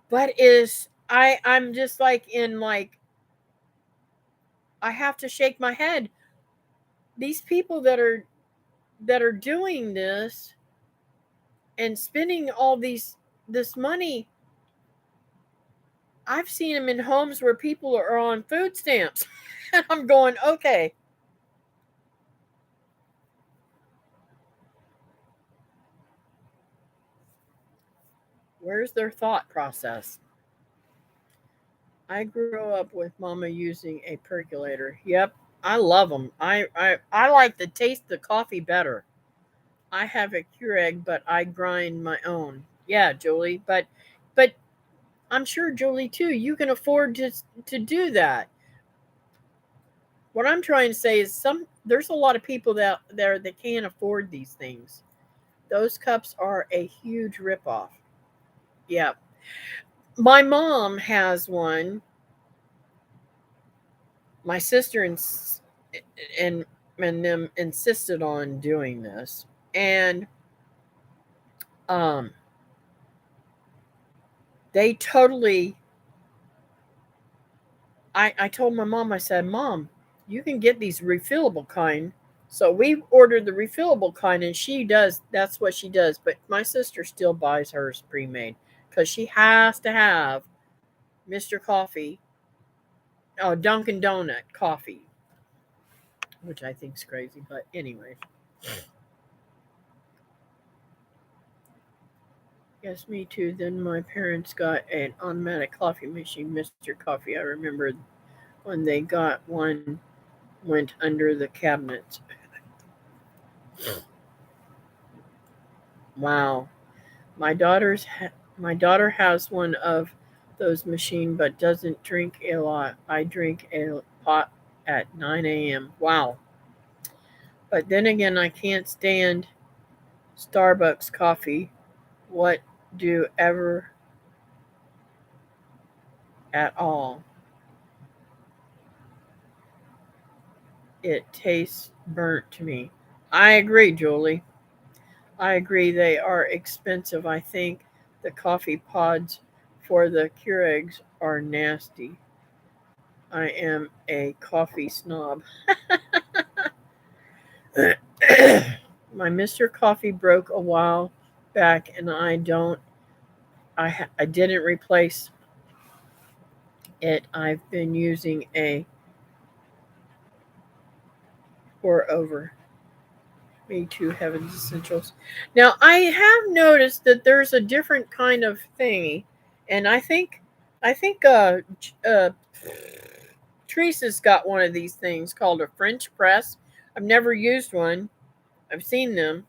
but is I'm just like in like I have to shake my head. These people that are doing this and spending all this money, I've seen them in homes where people are on food stamps. And I'm going, okay, where's their thought process? I grew up with mama using a percolator. Yep, I love them. I like the taste of the coffee better. I have a Keurig, but I grind my own. Yeah, Julie, but I'm sure Julie too. You can afford to do that. What I'm trying to say is there's a lot of people that there that can't afford these things. Those cups are a huge ripoff. Yeah, my mom has one. My sister and and them insisted on doing this, and um, they totally. I told my mom, I said, Mom, you can get these refillable kind. So we ordered the refillable kind, and she does. That's what she does. But my sister still buys hers pre-made because she has to have Mr. Coffee, Dunkin' Donut coffee, which I think is crazy. But anyway, yes, me too. Then my parents got an automatic coffee machine, Mr. Coffee. I remember when they got one, went under the cabinet. Wow. My daughter has one of those machine but doesn't drink a lot. I drink a pot at 9 a.m. Wow. But then again, I can't stand Starbucks coffee. What do ever at all? It tastes burnt to me. I agree, Julie. I agree they are expensive. I think the coffee pods for the Keurigs are nasty. I am a coffee snob. My Mr. Coffee broke a while back, and I didn't replace it. I've been using a pour over. Me too, Heaven's Essentials. Now I have noticed that there's a different kind of thingy, and I think Teresa's got one of these things called a French press. I've never used one. I've seen them,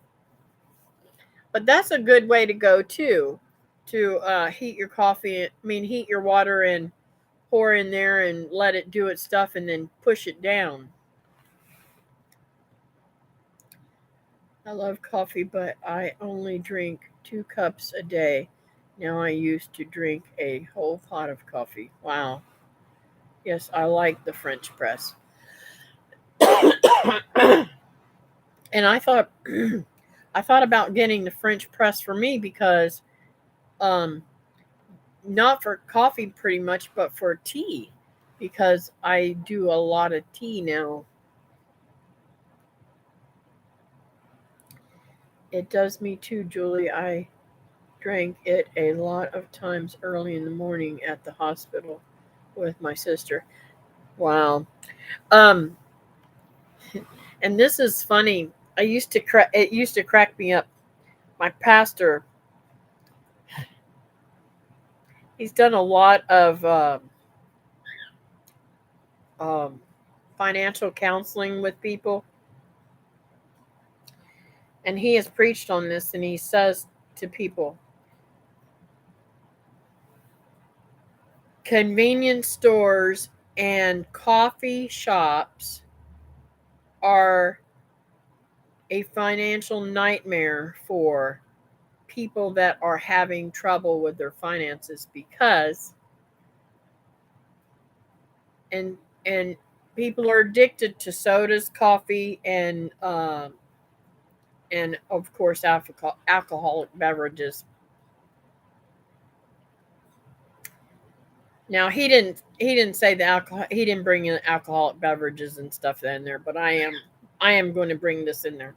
but that's a good way to go too, to heat your coffee. I mean, heat your water and pour in there and let it do its stuff, and then push it down. I love coffee, but I only drink 2 cups a day. Now I used to drink a whole pot of coffee. Wow. Yes, I like the French press. And I thought I thought about getting the French press for me because um not for coffee pretty much, but for tea, because I do a lot of tea now. It does me too, Julie. I drank it a lot of times early in the morning at the hospital with my sister. Wow. Um and this is funny. It used to crack me up. My pastor, he's done a lot of um, financial counseling with people, and he has preached on this, and he says to people, convenience stores and coffee shops are a financial nightmare for people that are having trouble with their finances, because and and people are addicted to sodas, coffee, and of course alcoholic beverages. Now he didn't say the alcohol, he didn't bring in alcoholic beverages and stuff in there, but I am going to bring this in there.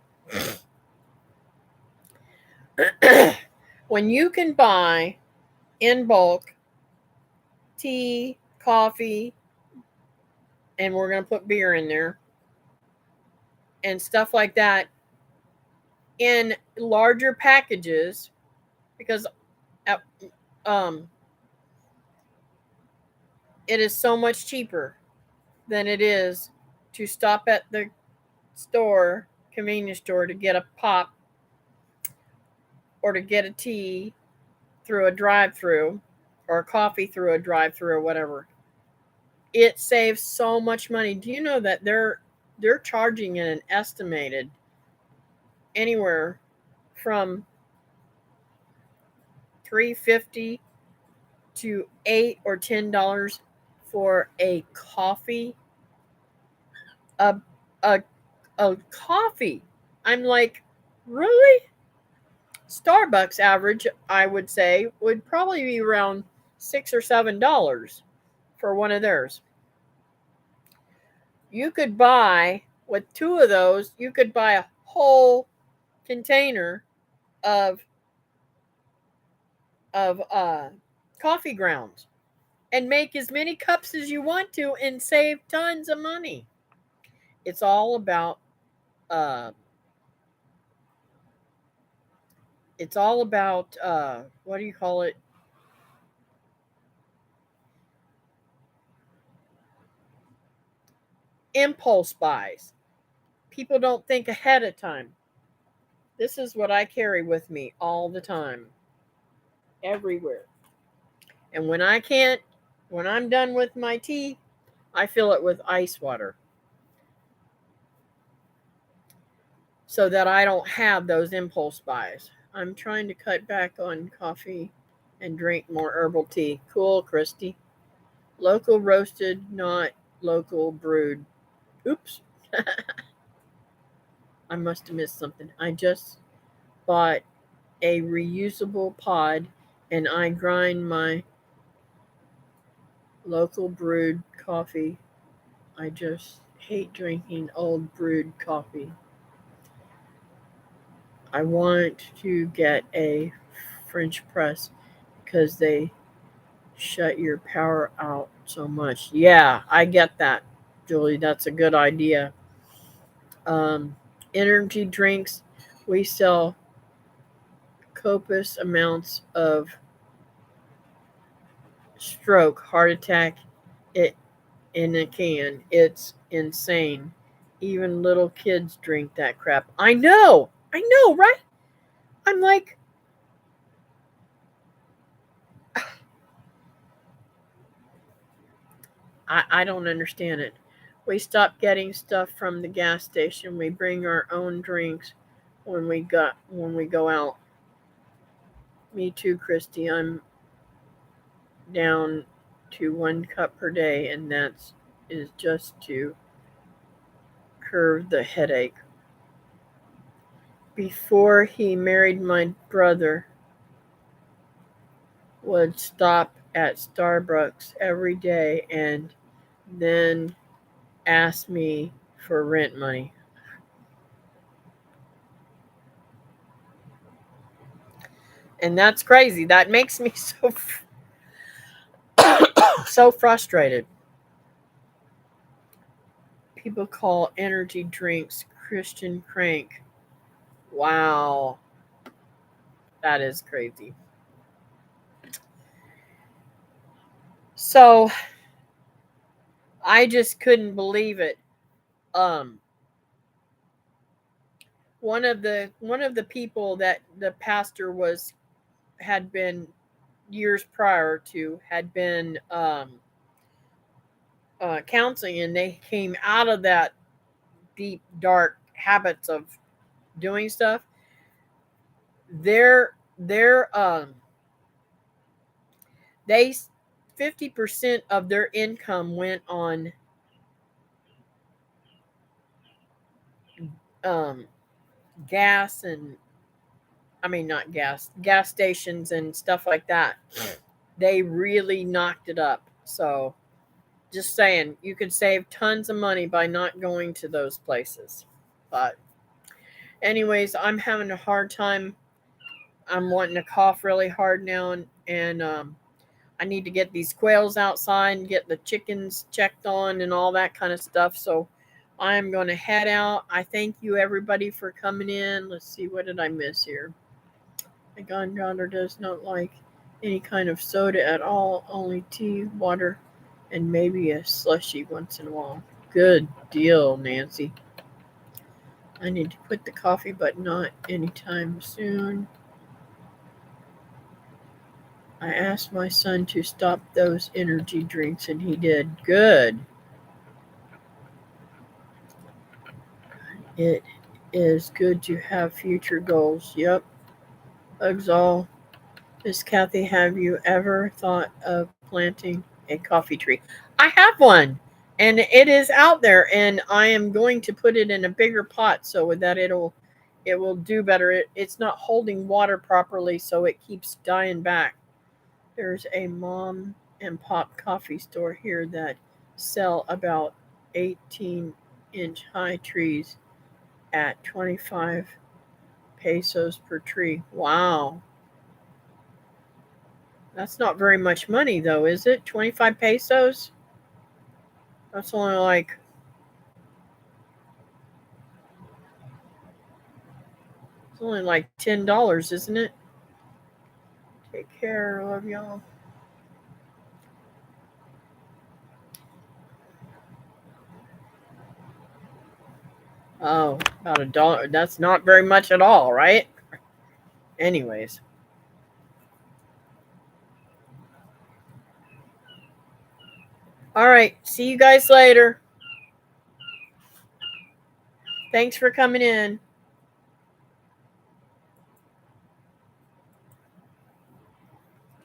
When you can buy in bulk tea, coffee, and we're going to put beer in there and stuff like that in larger packages, because uh, um, it is so much cheaper than it is to stop at the store, convenience store, to get a pop or to get a tea through a drive-through, or a coffee through a drive-through, or whatever. It saves so much money. Do you know that they're charging an estimated anywhere from 350 to $8 or $10 for a coffee, a a a coffee. I'm like, really? Starbucks average, I would say, would probably be around $6 or $7 for one of theirs. You could buy, with two of those, you could buy a whole container of of coffee grounds and make as many cups as you want to and save tons of money. It's all about uh, what do you call it? Impulse buys. People don't think ahead of time. This is what I carry with me all the time, everywhere. And when I'm done with my tea, I fill it with ice water so that I don't have those impulse buys. I'm trying to cut back on coffee and drink more herbal tea. Cool, Christy. Local roasted, not local brewed. Oops, I must have missed something. I just bought a reusable pod and I grind my local brewed coffee. I just hate drinking old brewed coffee. I want to get a French press because they shut your power out so much. Yeah, I get that, Julie. That's a good idea. Um, Energy drinks, we sell copious amounts of stroke, heart attack, it in a can. It's insane. Even little kids drink that crap. I know, right? I'm like, I don't understand it. We stop getting stuff from the gas station. We bring our own drinks when we go out. Me too, Christy. I'm down to 1 cup per day, and that's is just to curb the headache. Before he married, my brother would stop at Starbucks every day and then ask me for rent money. And that's crazy. That makes me so frustrated. People call energy drinks Christian crank. Wow, that is crazy. So I just couldn't believe it. Um, one of the people that the pastor was had been years prior to had been counseling, and they came out of that deep dark habits of doing stuff. Their they 50% of their income went on um, gas and I mean not gas stations and stuff like that. They really knocked it up. So just saying, you could save tons of money by not going to those places. But anyways, I'm having a hard time. I'm wanting to cough really hard now, and I need to get these quails outside and get the chickens checked on and all that kind of stuff. So I'm going to head out. I thank you everybody for coming in. Let's see, what did I miss here? My granddaughter does not like any kind of soda at all, only tea, water, and maybe a slushy once in a while. Good deal, Nancy. I need to quit the coffee, but not anytime soon. I asked my son to stop those energy drinks, and he did. Good. It is good to have future goals. Yep. Hugs all. Miss Kathy, have you ever thought of planting a coffee tree? I have one, and it is out there, and I am going to put it in a bigger pot so that it will do better. It's not holding water properly, so it keeps dying back. There's a mom and pop coffee store here that sell about 18-inch high trees at 25 pesos per tree. Wow. That's not very much money though, is it? 25 pesos? That's only like it's only like $10, isn't it? Take care, love y'all. Oh, about $1. That's not very much at all, right? Anyways. All right. See you guys later. Thanks for coming in.